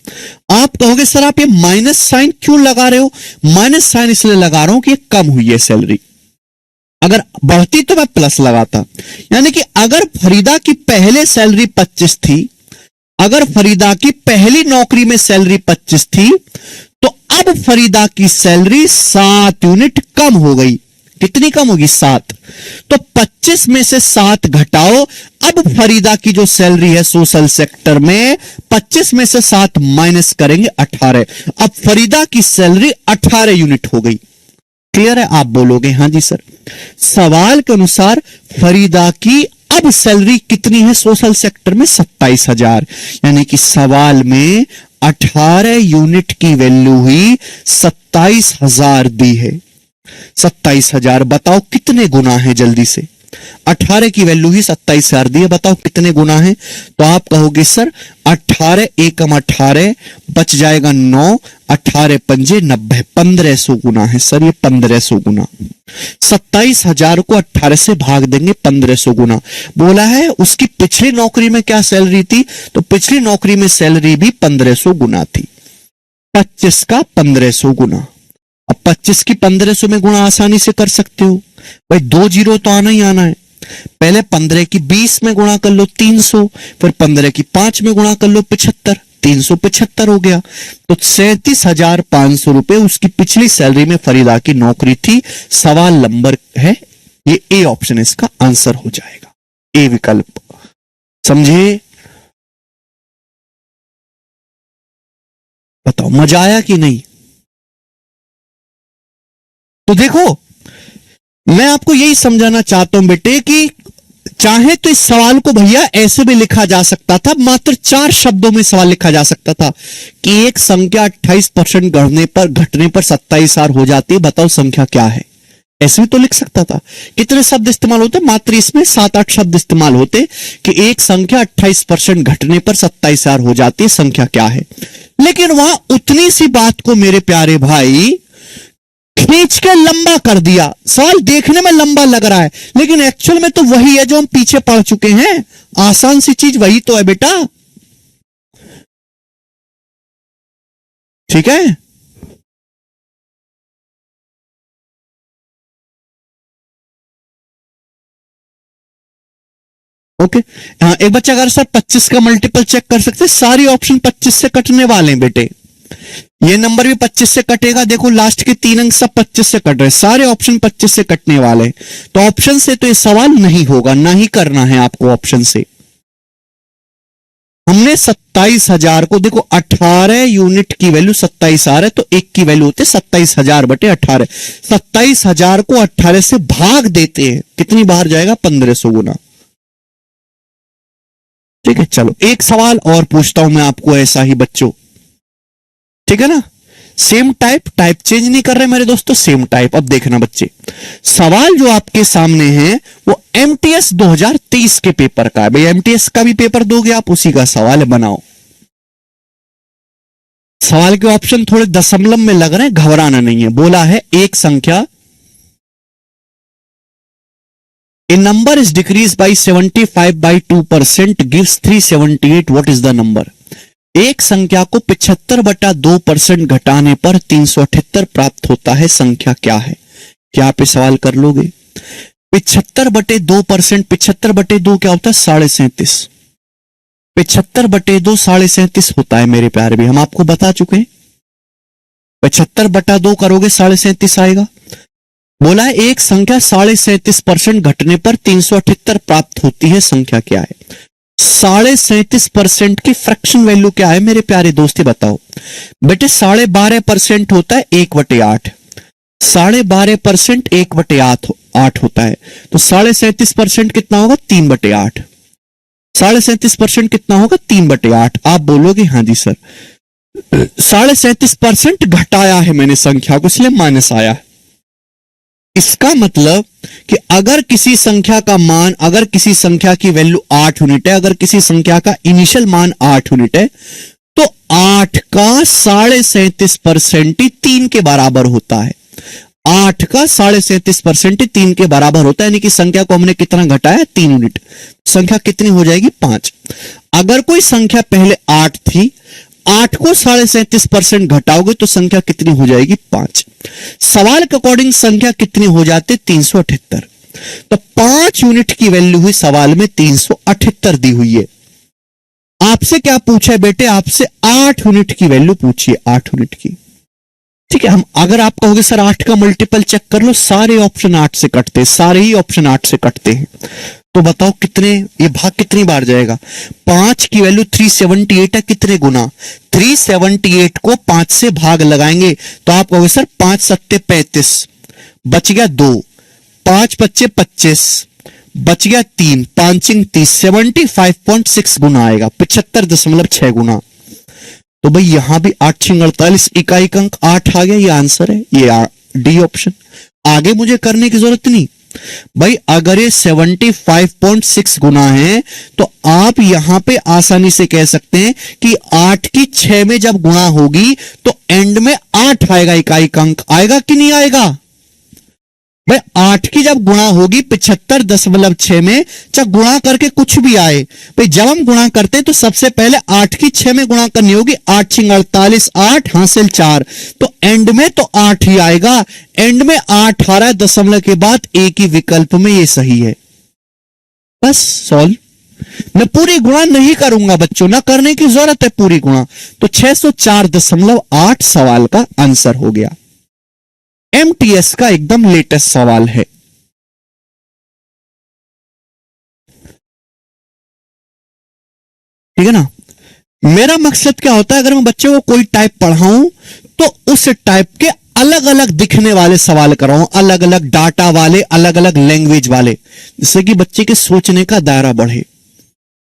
[SPEAKER 1] आप कहोगे सर आप ये माइनस साइन क्यों लगा रहे हो, माइनस साइन इसलिए लगा रहा हूं कि कम हुई है सैलरी, अगर बढ़ती तो मैं प्लस लगाता। यानी कि अगर फरीदा की पहले सैलरी 25 थी, अगर फरीदा की पहली नौकरी में सैलरी 25 थी, तो अब फरीदा की सैलरी 7 यूनिट कम हो गई। कितनी कम होगी? 7। तो 25 में से 7 घटाओ। अब फरीदा की जो सैलरी है सोशल सेक्टर में, 25 में से 7 माइनस करेंगे 18। अब फरीदा की सैलरी 18 यूनिट हो गई। क्लियर है? आप बोलोगे हाँ जी सर। सवाल के अनुसार फरीदा की अब सैलरी कितनी है सोशल सेक्टर में? 27,000। यानी कि सवाल में 18 यूनिट की वैल्यू हुई 27,000 दी है। 27,000 बताओ कितने गुना है? जल्दी से 18 की वैल्यू ही 27,000 दी है, बताओ कितने गुना है? तो आप कहोगे सर 18 एकम 18 बच जाएगा 9, 18 पंजे 90, 1500 गुना है सर। ये 1500 गुना। 27,000 को 18 से भाग देंगे 1500 गुना। बोला है उसकी पिछली नौकरी में क्या सैलरी थी? तो पिछली नौकरी में सैलरी भी 1500 गुना थी। 25 का 1500 गुना। अब 25 की 1500 में गुणा आसानी से कर सकते हो भाई, 2 जीरो तो आना ही आना है। पहले 15 की 20 में गुणा कर लो 300, फिर 15 की 5 में गुणा कर लो 75, 375 हो गया। तो 37,500 रुपए उसकी पिछली सैलरी में फरीदा की नौकरी थी। सवाल नंबर है ये, ए ऑप्शन इसका आंसर हो जाएगा, ए विकल्प। समझे? बताओ मजा आया कि नहीं? तो देखो मैं आपको यही समझाना चाहता हूं बेटे कि चाहे तो इस सवाल को भैया ऐसे भी लिखा जा सकता था, मात्र 4 शब्दों में सवाल लिखा जा सकता था कि एक संख्या 28% घटने पर 27,000 हो जाती है, बताओ संख्या क्या है। ऐसे भी तो लिख सकता था। कितने शब्द इस्तेमाल होते? मात्र इसमें 7-8 शब्द इस्तेमाल होते कि एक संख्या 28% घटने पर 27,000 हो जाती है, संख्या क्या है। लेकिन वहां उतनी सी बात को मेरे प्यारे भाई खींच के लंबा कर दिया। सवाल देखने में लंबा लग रहा है लेकिन एक्चुअल में तो वही है जो हम पीछे पढ़ चुके हैं। आसान सी चीज वही तो है बेटा। ठीक है? ओके। एक बच्चा अगर सर 25 का मल्टीपल चेक कर सकते, सारी ऑप्शन 25 से कटने वाले हैं बेटे। ये नंबर भी 25 से कटेगा, देखो लास्ट के 3 अंक सब 25 से कट रहे, सारे ऑप्शन 25 से कटने वाले। तो ऑप्शन से तो ये सवाल नहीं होगा, ना ही करना है आपको ऑप्शन से। हमने 27,000 को देखो 18 यूनिट की वैल्यू 27,000 है, तो एक की वैल्यू होती है 27,000 बटे 18। 27,000 को 18 से भाग देते हैं, कितनी बाहर जाएगा? 1500 गुना। ठीक है, चलो एक सवाल और पूछता हूं मैं आपको ऐसा ही बच्चों। ठीक है ना? सेम टाइप चेंज नहीं कर रहे मेरे दोस्तों, सेम टाइप। अब देखना बच्चे, सवाल जो आपके सामने है वो एमटीएस 2023 के पेपर का है। भाई एमटीएस का भी पेपर दोगे आप, उसी का सवाल बनाओ। सवाल के ऑप्शन थोड़े दशमलव में लग रहे हैं, घबराना नहीं है। बोला है एक संख्या, a number is decrease by 75/2% gives 378, what is the number? एक संख्या को 75/2% घटाने पर 378 प्राप्त होता है, संख्या क्या है? क्या आप ये सवाल कर लोगे? 75/2%, 75/2 क्या होता है? 37.5। 75/2 37.5 होता है मेरे प्यारे भी, हम आपको बता चुके हैं। 75/2 करोगे 37.5 आएगा। बोला है एक संख्या 37.5% घटने पर 378 प्राप्त होती है, संख्या क्या है? 37.5% की फ्रैक्शन वैल्यू क्या है मेरे प्यारे दोस्त, बताओ बेटे। 12.5% होता है 1/8, 12.5% 1/8 होता है, तो 37.5% कितना होगा? 3/8। 37.5% कितना होगा? 3/8। आप बोलोगे हाँ जी सर, 37.5% घटाया है मैंने संख्या को, इसलिए माइनस आया है। इसका मतलब कि अगर किसी संख्या का मान, अगर किसी संख्या की वैल्यू 8 यूनिट है, अगर किसी संख्या का इनिशियल मान 8 यूनिट है, तो 8 का 37.5% ही 3 के बराबर होता है। 8 का 37.5% ही 3 के बराबर होता है, यानी कि संख्या को हमने कितना घटाया? 3 यूनिट। संख्या कितनी हो जाएगी? 5। अगर कोई संख्या पहले 8 थी, 8 को 37.5% घटाओगे तो संख्या कितनी हो जाएगी? 5। सवाल के अकॉर्डिंग संख्या कितनी हो जाती? 378। तो 5 यूनिट की वैल्यू हुई सवाल में 378 दी हुई है। आपसे क्या पूछा है बेटे? आपसे 8 यूनिट की वैल्यू पूछिए, 8 यूनिट की। ठीक है, हम अगर आप कहोगे सर 8 का मल्टीपल चेक कर लो, सारे ऑप्शन 8 से कटते हैं, सारे ही ऑप्शन 8 से कटते हैं। तो बताओ कितने, ये भाग कितनी बार जाएगा? 5 की वैल्यू 378 है, कितने गुना? 378 को 5 से भाग लगाएंगे तो आप कहोगे सर 5 सत्ते 35, बच गया 2, 5 पच्चे 25, बच गया 3, 5 30, 75.6 गुना आएगा, 75.6 गुना। तो भाई यहां भी 8 48 इकाई अंक 8 आ गया, ये आंसर है, ये डी ऑप्शन। आगे मुझे करने की जरूरत नहीं भाई, अगर ये 75.6 गुना है तो आप यहां पे आसानी से कह सकते हैं कि 8 की 6 में जब गुणा होगी तो एंड में 8 आएगा, इकाई अंक आएगा कि नहीं आएगा? भाई 8 की जब गुणा होगी 75.6 में, चाहे गुणा करके कुछ भी आए, भाई जब हम गुणा करते हैं तो सबसे पहले 8 की 6 में गुणा करनी होगी, 8 छिंग 48, 8 हासिल 4, तो एंड में तो 8 ही आएगा। एंड में 8 आ रहा है, दशमलव के बाद एक ही विकल्प में, ये सही है। बस सॉल्व। मैं पूरी गुणा नहीं करूंगा बच्चों, ना करने की जरूरत है पूरी गुणा। तो 604.8 सवाल का आंसर हो गया। एमटीएस का एकदम लेटेस्ट सवाल है। ठीक है ना? मेरा मकसद क्या होता है, अगर मैं बच्चे को कोई टाइप पढ़ाऊं तो उस टाइप के अलग अलग दिखने वाले सवाल कराऊं, अलग अलग डाटा वाले, अलग अलग लैंग्वेज वाले, जिससे कि बच्चे के सोचने का दायरा बढ़े।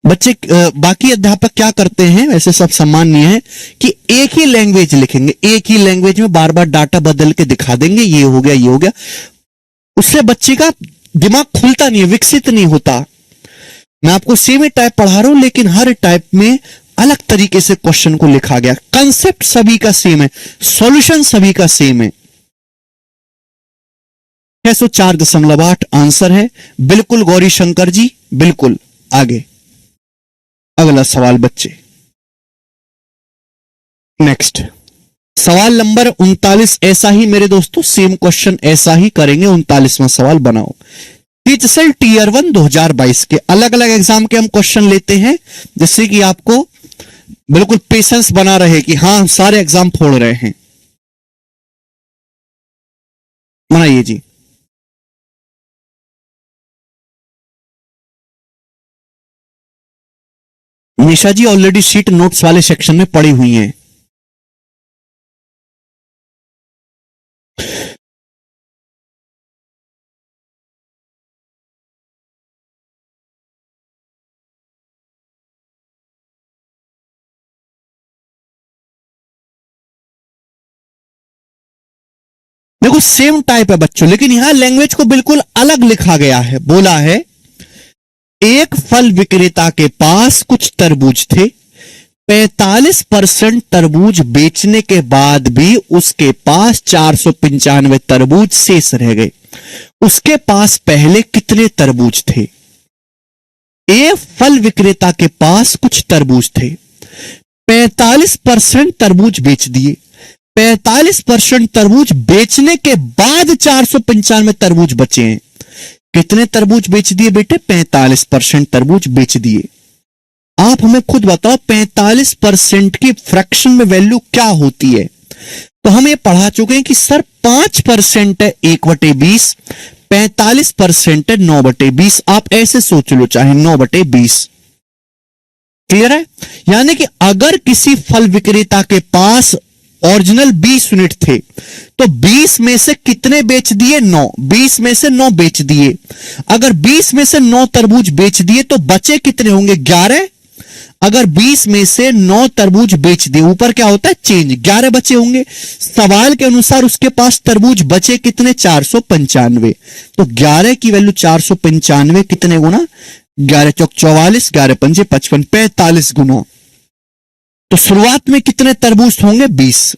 [SPEAKER 1] बच्चे बाकी अध्यापक क्या करते हैं, वैसे सब सामान्य है कि एक ही लैंग्वेज लिखेंगे, एक ही लैंग्वेज में बार बार डाटा बदल के दिखा देंगे, ये हो गया, ये हो गया। उससे बच्चे का दिमाग खुलता नहीं है, विकसित नहीं होता। मैं आपको सेम ही टाइप पढ़ा रहा हूं, लेकिन हर टाइप में अलग तरीके से क्वेश्चन को लिखा गया। कंसेप्ट सभी का सेम है, सॉल्यूशन सभी का सेम है। 604.8 आंसर है, बिल्कुल गौरी शंकर जी, बिल्कुल। आगे अगला सवाल बच्चे, नेक्स्ट सवाल नंबर 39। ऐसा ही मेरे दोस्तों सेम क्वेश्चन ऐसा ही करेंगे। 39वां सवाल बनाओ। टीचर टीयर 1 2022 के अलग अलग एग्जाम के हम क्वेश्चन लेते हैं, जिससे कि आपको बिल्कुल पेशेंस बना रहे कि हाँ सारे एग्जाम फोड़ रहे हैं। बनाइए जी। निशा जी ऑलरेडी शीट नोट्स वाले सेक्शन में पड़ी हुई हैं। देखो सेम टाइप है बच्चों, लेकिन यहां लैंग्वेज को बिल्कुल अलग लिखा गया है। बोला है एक फल विक्रेता के पास कुछ तरबूज थे, 45% तरबूज बेचने के बाद भी उसके पास 495 तरबूज शेष रह गए। उसके पास पहले कितने तरबूज थे? एक फल विक्रेता के पास कुछ तरबूज थे, 45% तरबूज बेच दिए, 45% तरबूज बेचने के बाद 495 तरबूज बचे हैं। कितने तरबूज बेच दिए बेटे? 45% तरबूज बेच दिए। आप हमें खुद बताओ 45% की फ्रैक्शन में वैल्यू क्या होती है? तो हम ये पढ़ा चुके हैं कि सर 5% है 1/20, 45% है 9/20। आप ऐसे सोच लो, चाहे 9/20। क्लियर है? यानी कि अगर किसी फल विक्रेता के पास ओरिजिनल 20 यूनिट थे तो 20 में से कितने बेच दिए? 9। 20 में से 9 बेच दिए। अगर 20 में से 9 तरबूज बेच दिए तो बचे कितने होंगे? 11। अगर 20 में से 9 तरबूज बेच दिए, ऊपर क्या होता है? चेंज, 11 बचे होंगे। सवाल के अनुसार उसके पास तरबूज बचे कितने? 495। तो 11 की वैल्यू 495 कितने गुना? 11 चौक 44, 11 पंजे 55, 45 गुना। तो शुरुआत में कितने तरबूज होंगे? 20।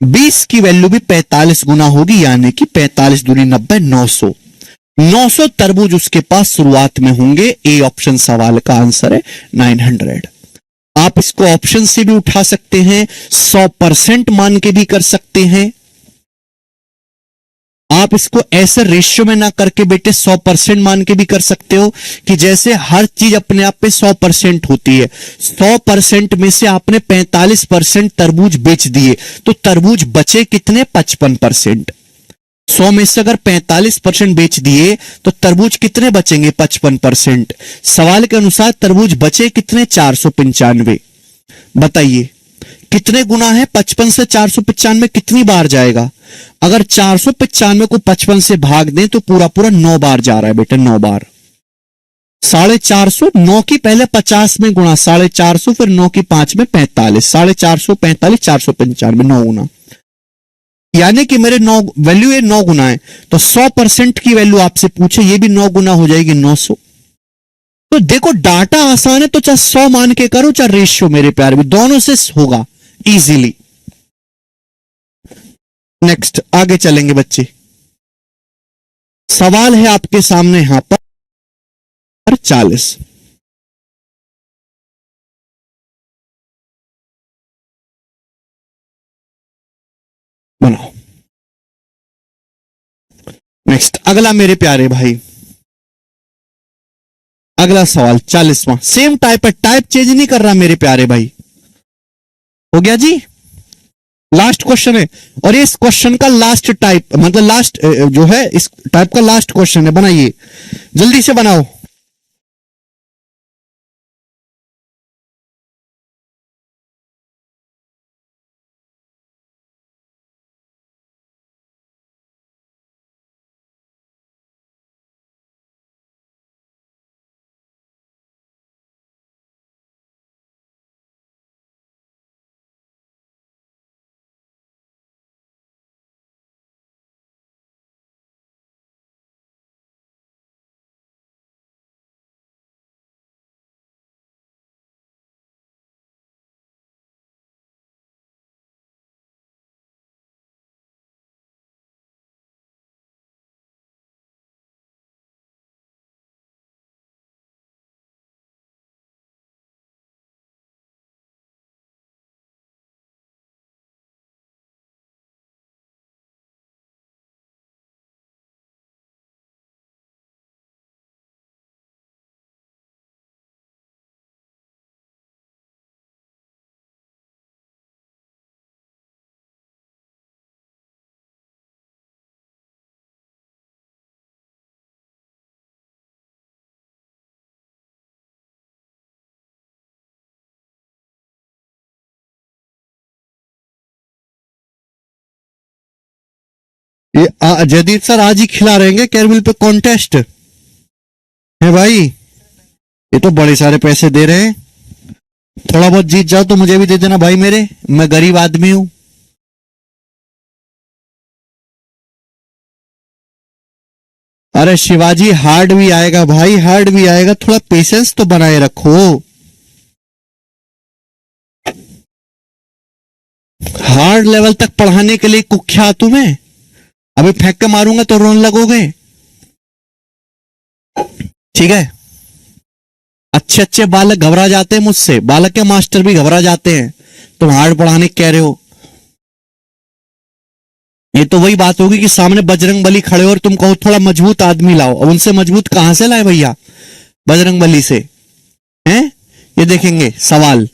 [SPEAKER 1] 20 की वैल्यू भी 45 गुना होगी, यानी कि 45 दूनी 90, 900। 900 तरबूज उसके पास शुरुआत में होंगे। ए ऑप्शन सवाल का आंसर है 900। आप इसको ऑप्शन से भी उठा सकते हैं, 100% मान के भी कर सकते हैं। आप इसको ऐसे रेशियो में ना करके बेटे 100% मान के भी कर सकते हो कि जैसे हर चीज अपने आप पे 100% होती है। 100% में से आपने 45% तरबूज बेच दिए तो तरबूज बचे कितने? 55%। 100 में से अगर 45% बेच दिए तो तरबूज कितने बचेंगे? 55%। सवाल के अनुसार तरबूज बचे कितने? 495। बताइए कितने गुना है? 55 से 495 कितनी बार जाएगा? अगर 495 को 55 से भाग दें तो पूरा पूरा 9 बार जा रहा है बेटे, 9 बार। 450, 9 की पहले 50 में गुणा, 450, फिर 9 की 5 में 45, 450, 45, 495, 9 गुना, यानी कि मेरे 9 वैल्यू ये 9 गुना है। तो 100% की वैल्यू आपसे पूछे, ये भी 9 गुना हो जाएगी, 900। तो देखो डाटा आसान है, तो चाहे 100 मान के करो चाहे रेशियो, मेरे प्यारे भी दोनों से होगा इजीली। नेक्स्ट आगे चलेंगे बच्चे। सवाल है आपके सामने यहां पर 40। बनाओ। नेक्स्ट अगला मेरे प्यारे भाई, अगला सवाल 40वां, सेम टाइप है, टाइप चेंज नहीं कर रहा मेरे प्यारे भाई। हो गया जी, लास्ट क्वेश्चन है और इस क्वेश्चन का लास्ट टाइप, मतलब लास्ट जो है इस टाइप का लास्ट क्वेश्चन है। बनाइए, जल्दी से बनाओ। ये जयदीप सर आज ही खिला रहेंगे कैरबिल पे कॉन्टेस्ट है भाई। ये तो बड़े सारे पैसे दे रहे हैं, थोड़ा बहुत जीत जाओ तो मुझे भी दे देना भाई मेरे, मैं गरीब आदमी हूं। अरे शिवाजी हार्ड भी आएगा भाई, हार्ड भी आएगा, थोड़ा पेशेंस तो बनाए रखो। हार्ड लेवल तक पढ़ाने के लिए कुख्यात तुम्हें, अभी फेंक के मारूंगा तो रोने लगोगे। ठीक है, अच्छे अच्छे बालक घबरा जाते हैं मुझसे, बालक के मास्टर भी घबरा जाते हैं, तुम हार्ड पढ़ाने कह रहे हो। ये तो वही बात होगी कि सामने बजरंग बली खड़े हो और तुम कहो थोड़ा मजबूत आदमी लाओ, अब उनसे मजबूत कहां से लाए भैया? बजरंग बली से हैं? ये देखेंगे सवाल।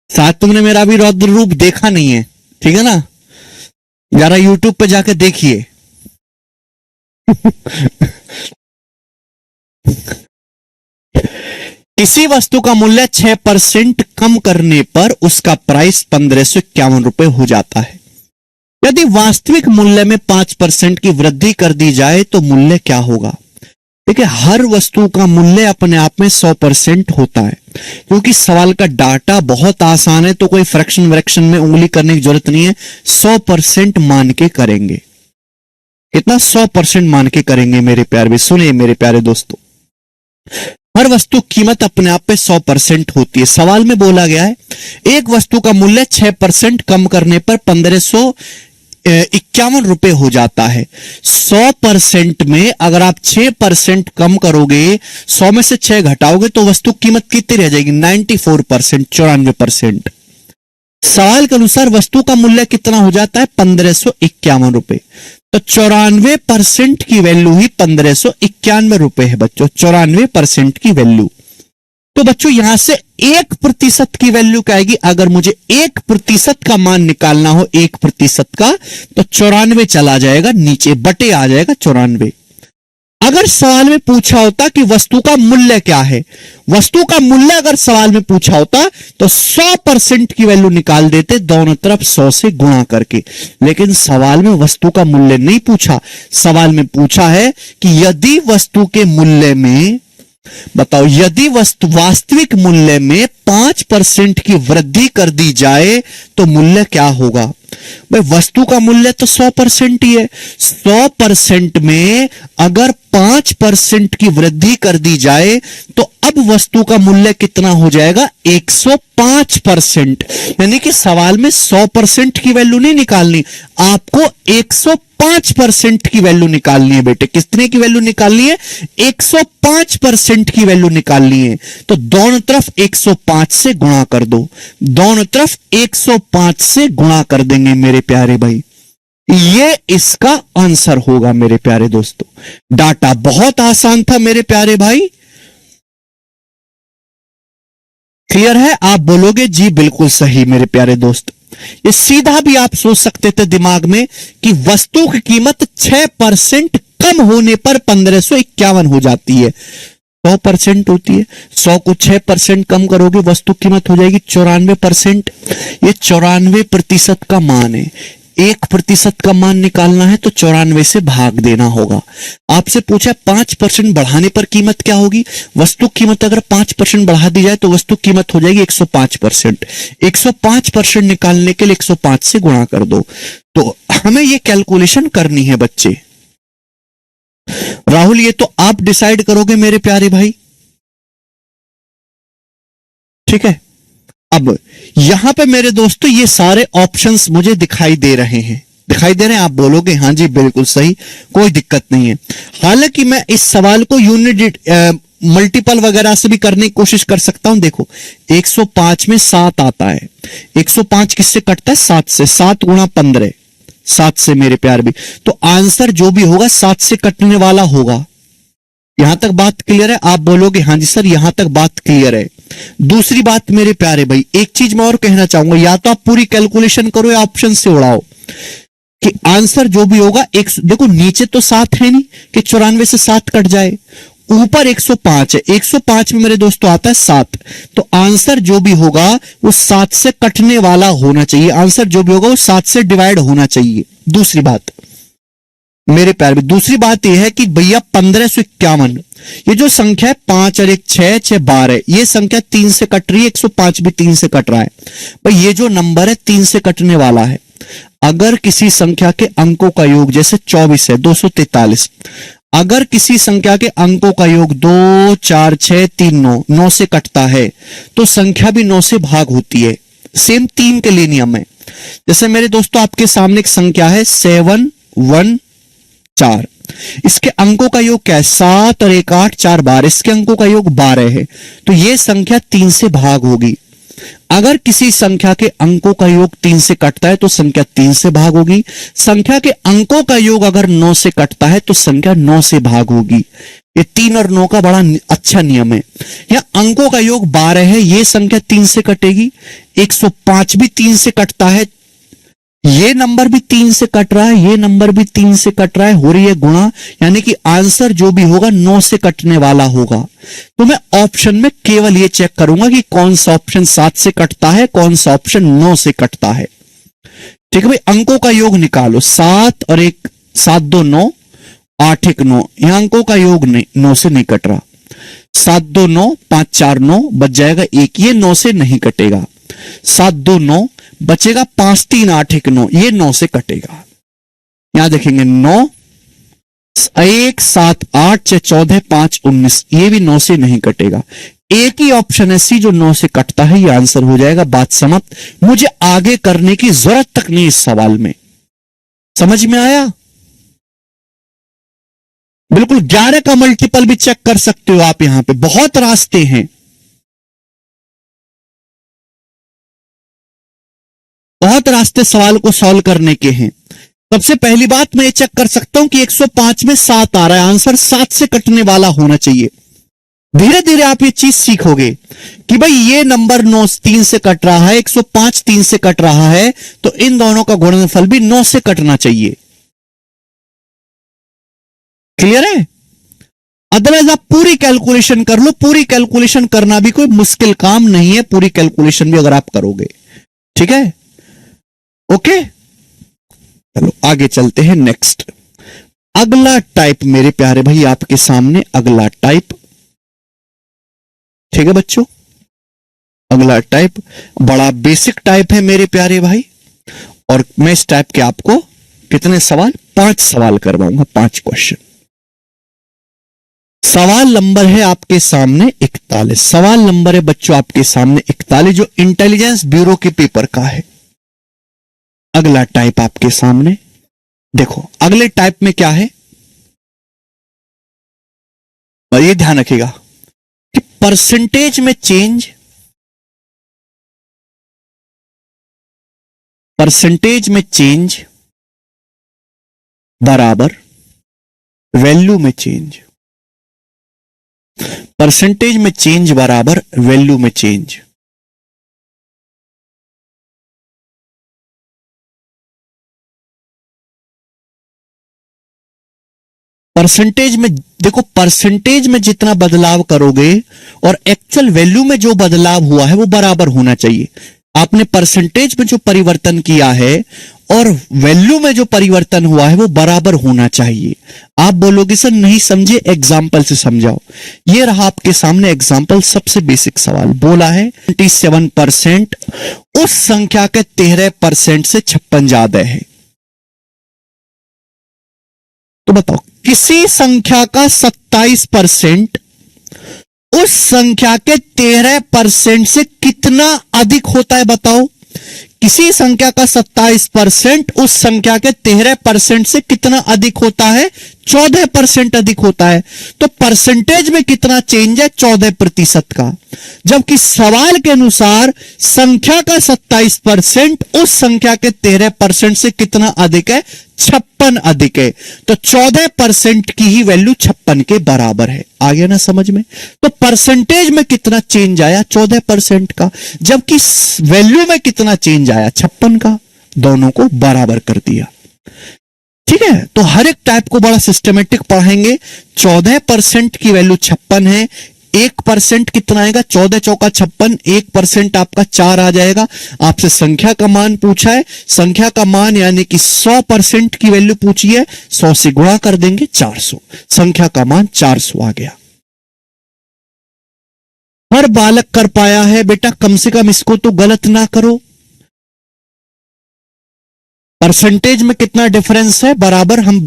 [SPEAKER 1] शायद तुमने मेरा भी रौद्र रूप देखा नहीं है, ठीक है ना, जरा यूट्यूब पे जाके देखिए। किसी वस्तु का मूल्य 6% कम करने पर उसका प्राइस 1551 रुपए हो जाता है। यदि वास्तविक मूल्य में 5% की वृद्धि कर दी जाए तो मूल्य क्या होगा? देखिए, हर वस्तु का मूल्य अपने आप में 100% होता है, क्योंकि सवाल का डाटा बहुत आसान है, तो कोई फ्रैक्शन व्रैक्शन में उंगली करने की जरूरत नहीं है, 100% मान के करेंगे। कितना? 100% मान के करेंगे मेरे प्यारे भी। सुनिए मेरे प्यारे दोस्तों, हर वस्तु कीमत अपने आप पे 100% होती है। सवाल में बोला गया है एक वस्तु का मूल्य 6% कम करने पर 1551 रुपए हो जाता है। 100% में अगर आप 6% कम करोगे, 100 में से 6 घटाओगे तो वस्तु कीमत कितनी रह जाएगी? 94%, 94%। सवाल के अनुसार वस्तु का मूल्य कितना हो जाता है? 1551 रुपए। तो 94% की वैल्यू ही 1591 रुपए है बच्चों, 94% की वैल्यू। तो बच्चों यहां से 1% की वैल्यू क्या आएगी? अगर मुझे 1% का मान निकालना हो, 1% का, तो 94 चला जाएगा नीचे, बटे आ जाएगा 94। अगर सवाल में पूछा होता कि वस्तु का मूल्य क्या है, वस्तु का मूल्य अगर सवाल में पूछा होता तो 100% की वैल्यू निकाल देते, दोनों तरफ 100 से गुणा करके। लेकिन सवाल में वस्तु का मूल्य नहीं पूछा, सवाल में पूछा है कि यदि वस्तु के मूल्य में, बताओ, यदि वस्तु वास्तविक मूल्य में 5% की वृद्धि कर दी जाए तो मूल्य क्या होगा? भाई वस्तु का मूल्य तो 100% ही है, 100% में अगर 5% की वृद्धि कर दी जाए तो अब वस्तु का मूल्य कितना हो जाएगा? 105%। यानी कि सवाल में 100% की वैल्यू नहीं निकालनी, आपको 105% की वैल्यू निकालनी है बेटे। कितने की वैल्यू निकालनी है? 105% की वैल्यू निकालनी है। तो दोनों तरफ 105 से गुणा कर दो, दोनों तरफ 105 से गुणा कर देंगे मेरे प्यारे भाई। ये इसका आंसर होगा मेरे प्यारे दोस्तों। डाटा बहुत आसान था मेरे प्यारे भाई, क्लियर है? आप बोलोगे जी बिल्कुल सही मेरे प्यारे दोस्त। ये सीधा भी आप सोच सकते थे दिमाग में कि वस्तु की कीमत 6% कम होने पर 1551 हो जाती है। 100% होती है, 100 को 6% कम करोगे वस्तु कीमत हो जाएगी 94%। ये 94% का मान है, 1% का मान निकालना है तो 94 से भाग देना होगा। आपसे पूछा 5% बढ़ाने पर कीमत क्या होगी? वस्तु कीमत अगर 5% बढ़ा दी जाए तो वस्तु कीमत हो जाएगी 105%। 105% निकालने के लिए 105 से गुणा कर दो। तो हमें ये कैलकुलेशन करनी है बच्चे। राहुल ये तो आप डिसाइड करोगे मेरे प्यारे भाई, ठीक है? अब यहां पे मेरे दोस्तों ये सारे ऑप्शंस मुझे दिखाई दे रहे हैं, दिखाई दे रहे हैं? आप बोलोगे हाँ जी बिल्कुल सही, कोई दिक्कत नहीं है। हालांकि मैं इस सवाल को यूनिट मल्टीपल वगैरह से भी करने की कोशिश कर सकता हूं। देखो 105 में 7 आता है, 105 किससे कटता है? 7 से, 7 गुणा 15, 7 से मेरे प्यार भी। तो आंसर जो भी होगा 7 से कटने वाला होगा। यहां तक बात क्लियर है? आप बोलोगे हाँ जी सर यहां तक बात क्लियर है। दूसरी बात मेरे प्यारे भाई, एक चीज मैं और कहना चाहूंगा, या तो आप पूरी कैलकुलेशन करो या ऑप्शन से उड़ाओ कि आंसर जो भी होगा एक, देखो नीचे तो 7 है नहीं कि 94 से 7 कट जाए, ऊपर 105 है, 105 में मेरे दोस्तों आता है 7, तो आंसर जो भी होगा वो 7 से कटने वाला होना चाहिए, आंसर जो भी होगा वो 7 से डिवाइड होना चाहिए। दूसरी बात मेरे प्यार में, दूसरी बात यह है कि भैया 1551 ये जो संख्या है 5 और 1 6, 6 12, ये संख्या 3 से कट रही है, 105 भी 3 से कट रहा है। भाई ये जो नंबर है 3 से कटने वाला है। अगर किसी संख्या के अंकों का योग जैसे 24 है 243, अगर किसी संख्या के अंकों का योग 2 4 6 3 9 9 से कटता है तो संख्या भी 9 से भाग होती है। सेम 3 के लिए नियम है। जैसे मेरे दोस्तों आपके सामने एक संख्या है 7 1 4, इसके अंकों का योग क्या है? 7 और 1 8 4 12, इसके अंकों का योग 12 है, तो यह संख्या 3 से भाग होगी। अगर किसी संख्या के अंकों का योग 3 से कटता है तो संख्या 3 से भाग होगी। संख्या के अंकों का योग अगर 9 से कटता है तो संख्या 9 से भाग होगी। ये 3 और 9 का बड़ा अच्छा नियम है। यहां अंकों का योग 12 है, यह संख्या 3 से कटेगी। 105 भी 3 से कटता है, ये नंबर भी 3 से कट रहा है, ये नंबर भी 3 से कट रहा है, हो रही है गुणा, यानी कि आंसर जो भी होगा 9 से कटने वाला होगा। तो मैं ऑप्शन में केवल ये चेक करूंगा कि कौन सा ऑप्शन 7 से कटता है, कौन सा ऑप्शन 9 से कटता है। ठीक है भाई, अंकों का योग निकालो, 7 और 1 7 2 9 8 1 9, यहां अंकों का योग 9 से नहीं कट रहा। 7 2 9 5 4 9 बच जाएगा 1, ये 9 से नहीं कटेगा। 7 2 9 बचेगा, 5 3 8 1 9, ये 9 से कटेगा। यहां देखेंगे 9 1 7 8 6 14 5 19, ये भी 9 से नहीं कटेगा। एक ही ऑप्शन है सी जो 9 से कटता है, ये आंसर हो जाएगा। बात समाप्त, मुझे आगे करने की जरूरत तक नहीं इस सवाल में। समझ में आया? बिल्कुल 11 का मल्टीपल भी चेक कर सकते हो आप, यहां पे बहुत रास्ते हैं। 7 रास्ते सवाल को सॉल्व करने के हैं। सबसे पहली बात मैं ये चेक कर सकता हूं कि 105 में 7 आ रहा है, आंसर 7 से कटने वाला होना चाहिए। धीरे धीरे आप ये चीज सीखोगे कि भाई ये नंबर 9 3 से कट रहा है, 105 3 से कट रहा है, तो इन दोनों का गुणनफल भी 9 से कटना चाहिए। क्लियर है? अदरवाइज आप पूरी कैलकुलेशन कर लो, पूरी कैलकुलेशन करना भी कोई मुश्किल काम नहीं है, पूरी कैलकुलेशन भी अगर आप करोगे। ठीक है, ओके, चलो आगे चलते हैं। नेक्स्ट अगला टाइप मेरे प्यारे भाई आपके सामने, अगला टाइप। ठीक है बच्चों, अगला टाइप बड़ा बेसिक टाइप है मेरे प्यारे भाई, और मैं इस टाइप के आपको कितने सवाल, 5 सवाल करवाऊंगा, 5 क्वेश्चन। सवाल नंबर है आपके सामने 41। सवाल नंबर है बच्चों आपके सामने 41, जो इंटेलिजेंस ब्यूरो के पेपर का है। अगला टाइप आपके सामने देखो, अगले टाइप में क्या है, और ये ध्यान रखिएगा कि परसेंटेज में चेंज, परसेंटेज में चेंज बराबर वैल्यू में चेंज, परसेंटेज में चेंज बराबर वैल्यू में चेंज। परसेंटेज में देखो, परसेंटेज में जितना बदलाव करोगे और एक्चुअल वैल्यू में जो बदलाव हुआ है वो बराबर होना चाहिए। आपने परसेंटेज में जो परिवर्तन किया है और वैल्यू में जो परिवर्तन हुआ है वो बराबर होना चाहिए। आप बोलोगे सर नहीं समझे, एग्जाम्पल से समझाओ। ये रहा आपके सामने एग्जाम्पल, सबसे बेसिक सवाल बोला है 27% उस संख्या के 13% से 56 ज्यादा है। तो बताओ, किसी संख्या का 27% उस संख्या के 13% से कितना अधिक होता है? बताओ, किसी संख्या का 27% उस संख्या के 13% से कितना अधिक होता है? 14% अधिक होता है। तो परसेंटेज में कितना चेंज है? 14% का। जबकि सवाल के अनुसार संख्या का 27% उस संख्या के 13% से कितना अधिक है? 56 अधिक है। तो 14% की ही वैल्यू 56 के बराबर है। आ गया ना समझ में? तो परसेंटेज में कितना चेंज आया? 14% का। जबकि वैल्यू में कितना चेंज आया? 56 का। दोनों को बराबर कर दिया। ठीक है, तो हर एक टाइप को बड़ा सिस्टमेटिक पढ़ाएंगे। 14% की वैल्यू 56 है। 1% कितना आएगा? 14 चौका 56, 1% आपका 4 आ जाएगा। आपसे संख्या का मान पूछा है, संख्या का मान यानी कि 100% की वैल्यू पूछी है, 100 से गुणा कर देंगे 400, संख्या का मान 400 आ गया। हर बालक कर पाया है बेटा, कम से कम इसको तो गलत ना करो। परसेंटेज में कितना डिफरेंस है बराबर हम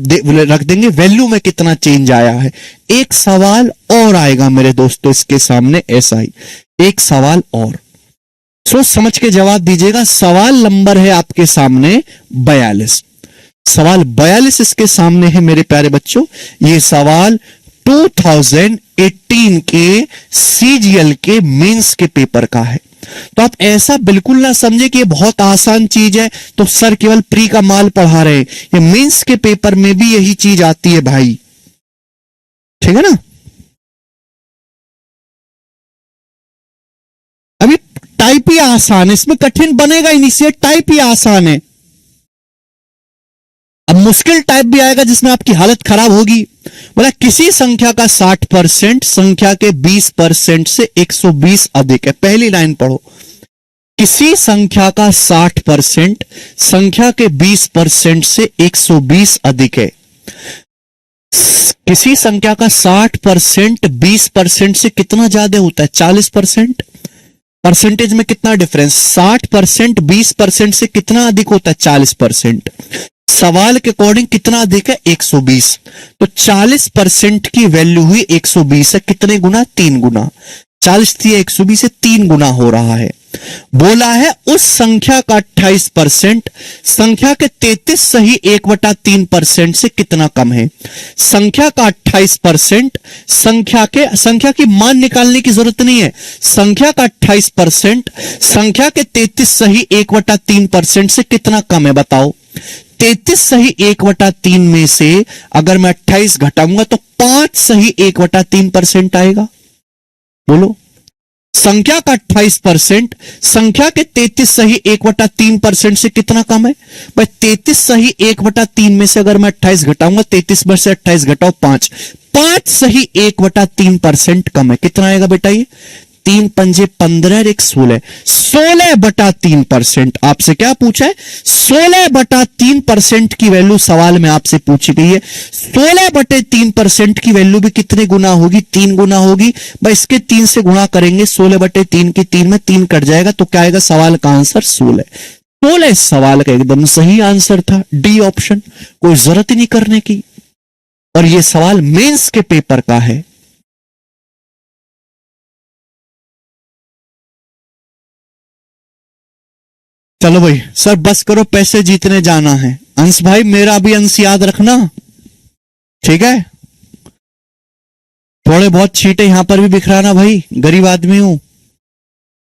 [SPEAKER 1] रख देंगे वैल्यू में कितना चेंज आया है। एक सवाल और आएगा मेरे दोस्तों इसके सामने, ऐसा ही एक सवाल और सोच समझ के जवाब दीजिएगा। सवाल नंबर है आपके सामने 42। सवाल 42 इसके सामने है मेरे प्यारे बच्चों। ये सवाल 2018 के सीजीएल के मेंस के पेपर का है। तो आप ऐसा बिल्कुल ना समझे कि ये बहुत आसान चीज है तो सर केवल प्री का माल पढ़ा रहे हैं। ये मेंस के पेपर में भी यही चीज आती है भाई, ठीक है ना। अभी टाइप ही आसान है, इसमें कठिन बनेगा ही नहीं, से टाइप ही आसान है। अब मुश्किल टाइप भी आएगा जिसमें आपकी हालत खराब होगी। बोला किसी संख्या का 60% संख्या के 20% से 120 अधिक है। पहली लाइन पढ़ो, किसी संख्या का 60% संख्या के 20% से 120 अधिक है। किसी संख्या का 60% 20% से कितना ज्यादा होता है? 40%। परसेंटेज में कितना डिफरेंस? 60% 20% से कितना अधिक होता है? 40%। सवाल के अकॉर्डिंग कितना अधिक है? 120। तो 40% की वैल्यू हुई 120 है। कितने गुना? 3 गुना। 40 थी 120 से 3 गुना हो रहा है। बोला है उस संख्या का 28% संख्या के 33 सही 1/3% से कितना कम है। संख्या का 28% संख्या की मान निकालने की जरूरत नहीं है। संख्या का 28% संख्या के 33 सही 1/3% से कितना कम है बताओ। 33 सही 1/3 में से अगर मैं 28 घटाऊंगा तो 5 सही 1/3% आएगा। बोलो, संख्या का 28% संख्या के 33 सही 1/3% से कितना कम है भाई। 33 सही 1/3 में से अगर मैं 28 घटाऊंगा, 33 में से 28 घटाओ 5 सही 1/3% कम है। कितना आएगा बेटा ये? 3 पंजे 15 और 1 16, 16/3%। आपसे क्या पूछा है? 16/3% की वैल्यू सवाल में आपसे पूछी गई है। 16/3% की वैल्यू भी कितने गुना होगी? 3 गुना होगी भाई। इसके 3 से गुणा करेंगे, 16/3 की 3 में 3 कट जाएगा तो क्या आएगा? सवाल का आंसर 16। 16 इस सवाल का एकदम सही आंसर था, डी ऑप्शन। कोई जरूरत ही नहीं करने की। और यह सवाल मेंस के पेपर का है। चलो भाई सर बस करो, पैसे जीतने जाना है। अंश भाई मेरा भी अंश याद रखना, ठीक है? थोड़े बहुत छींटे यहां पर भी बिखराना भाई, गरीब आदमी हूं।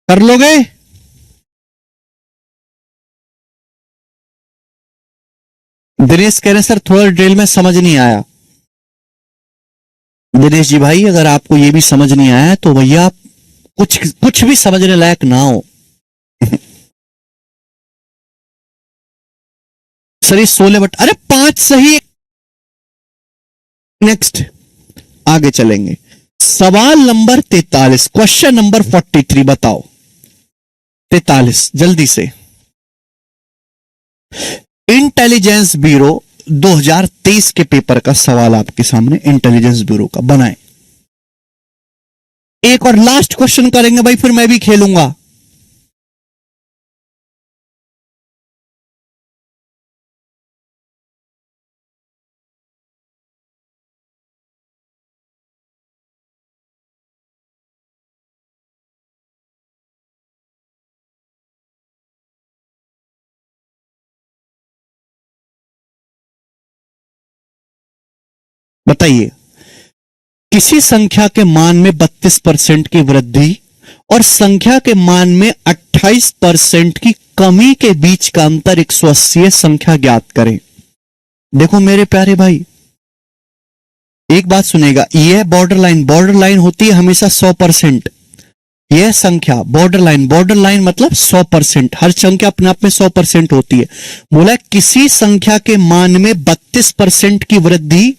[SPEAKER 1] कर लोगे? दिनेश कह रहे सर थोड़ा डिटेल में समझ नहीं आया। दिनेश जी भाई अगर आपको ये भी समझ नहीं आया तो भैया आप कुछ भी समझने लायक ना हो। सर ये 16 अरे 5 सही। नेक्स्ट आगे चलेंगे। सवाल नंबर 43, क्वेश्चन नंबर 43 बताओ। 43 जल्दी से। इंटेलिजेंस ब्यूरो 2023 के पेपर का सवाल आपके सामने, इंटेलिजेंस ब्यूरो का बनाए। एक और लास्ट क्वेश्चन करेंगे भाई, फिर मैं भी खेलूंगा। बताइए, किसी संख्या के मान में 32% की वृद्धि और संख्या के मान में 28% की कमी के बीच का अंतर 180 है, संख्या ज्ञात करें। देखो मेरे प्यारे भाई, एक बात सुनेगा, यह बॉर्डर लाइन होती है हमेशा 100%। यह संख्या बॉर्डर लाइन मतलब 100%। हर संख्या अपने आप में 100% होती है। बोला किसी संख्या के मान में 32% की वृद्धि,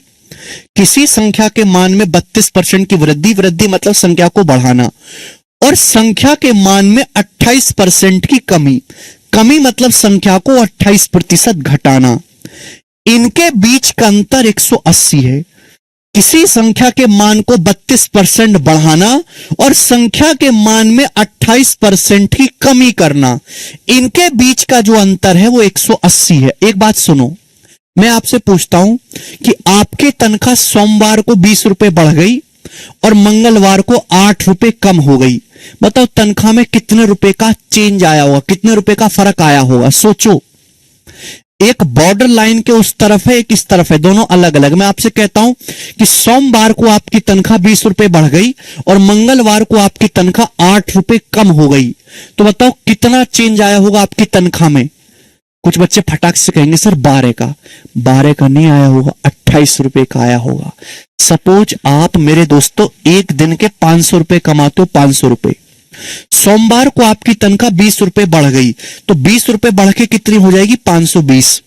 [SPEAKER 1] किसी संख्या के मान में 32% की वृद्धि मतलब संख्या को बढ़ाना, और संख्या के मान में 28% की कमी मतलब संख्या को 28% घटाना। इनके बीच का अंतर 180 है। किसी संख्या के मान को 32% बढ़ाना और संख्या के मान में 28% की कमी करना, इनके बीच का जो अंतर है वो 180 है। एक बात सुनो, मैं आपसे पूछता हूं कि आपकी तनख्वाह सोमवार को 20 रुपए बढ़ गई और मंगलवार को 8 रुपए कम हो गई। बताओ तनख्वाह में कितने रुपए का चेंज आया होगा, कितने रुपए का फर्क आया होगा? सोचो। एक बॉर्डर लाइन के उस तरफ है, एक इस तरफ है, दोनों अलग अलग। मैं आपसे कहता हूं कि सोमवार को आपकी तनख्वाह 20 रुपए बढ़ गई और मंगलवार को आपकी तनख्वाह 8 रुपए कम हो गई, तो बताओ कितना चेंज आया होगा आपकी तनख्वाह में? कुछ बच्चे फटाक से कहेंगे सर 12 का नहीं आया होगा, 28 रुपए का आया होगा। सपोज आप मेरे दोस्तों एक दिन के 500 रुपए कमाते हो, 500 रुपए। सोमवार को आपकी तनख्वाह 20 रुपए बढ़ गई, तो 20 रुपए बढ़ के कितनी हो जाएगी? 520।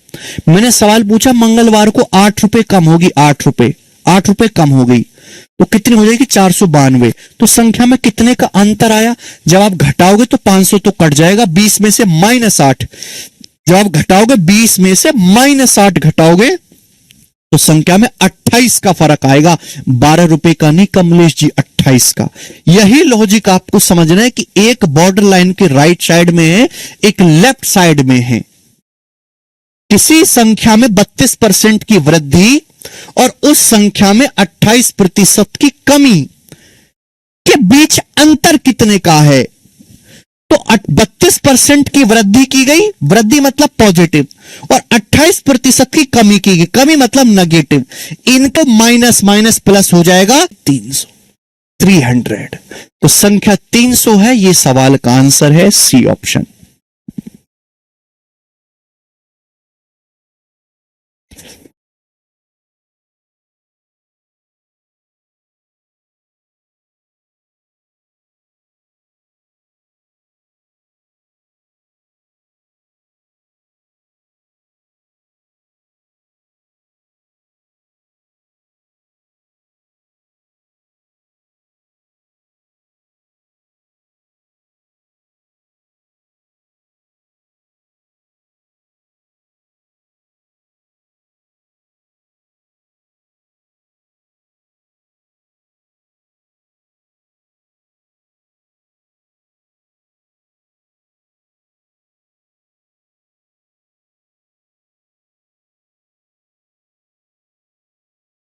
[SPEAKER 1] मैंने सवाल पूछा मंगलवार को 8 रुपए कम होगी, 8 रुपए कम हो गई, तो कितनी हो जाएगी? 492। तो संख्या में कितने का अंतर आया? जब आप घटाओगे तो 500 तो कट जाएगा, 20 में से -8। जब आप घटाओगे 20 में से -8 घटाओगे तो संख्या में 28 का फर्क आएगा। 12 रुपए का नहीं कमलेश जी, 28 का। यही लॉजिक आपको समझना है कि एक बॉर्डर लाइन के राइट साइड में है, एक लेफ्ट साइड में है। किसी संख्या में 32% की वृद्धि और उस संख्या में 28% की कमी के बीच अंतर कितने का है? तो 32% की वृद्धि की गई, वृद्धि मतलब पॉजिटिव, और 28% की कमी की गई, कमी मतलब नेगेटिव। इनको माइनस माइनस प्लस हो जाएगा 300। तो संख्या 300 है, ये सवाल का आंसर है सी ऑप्शन।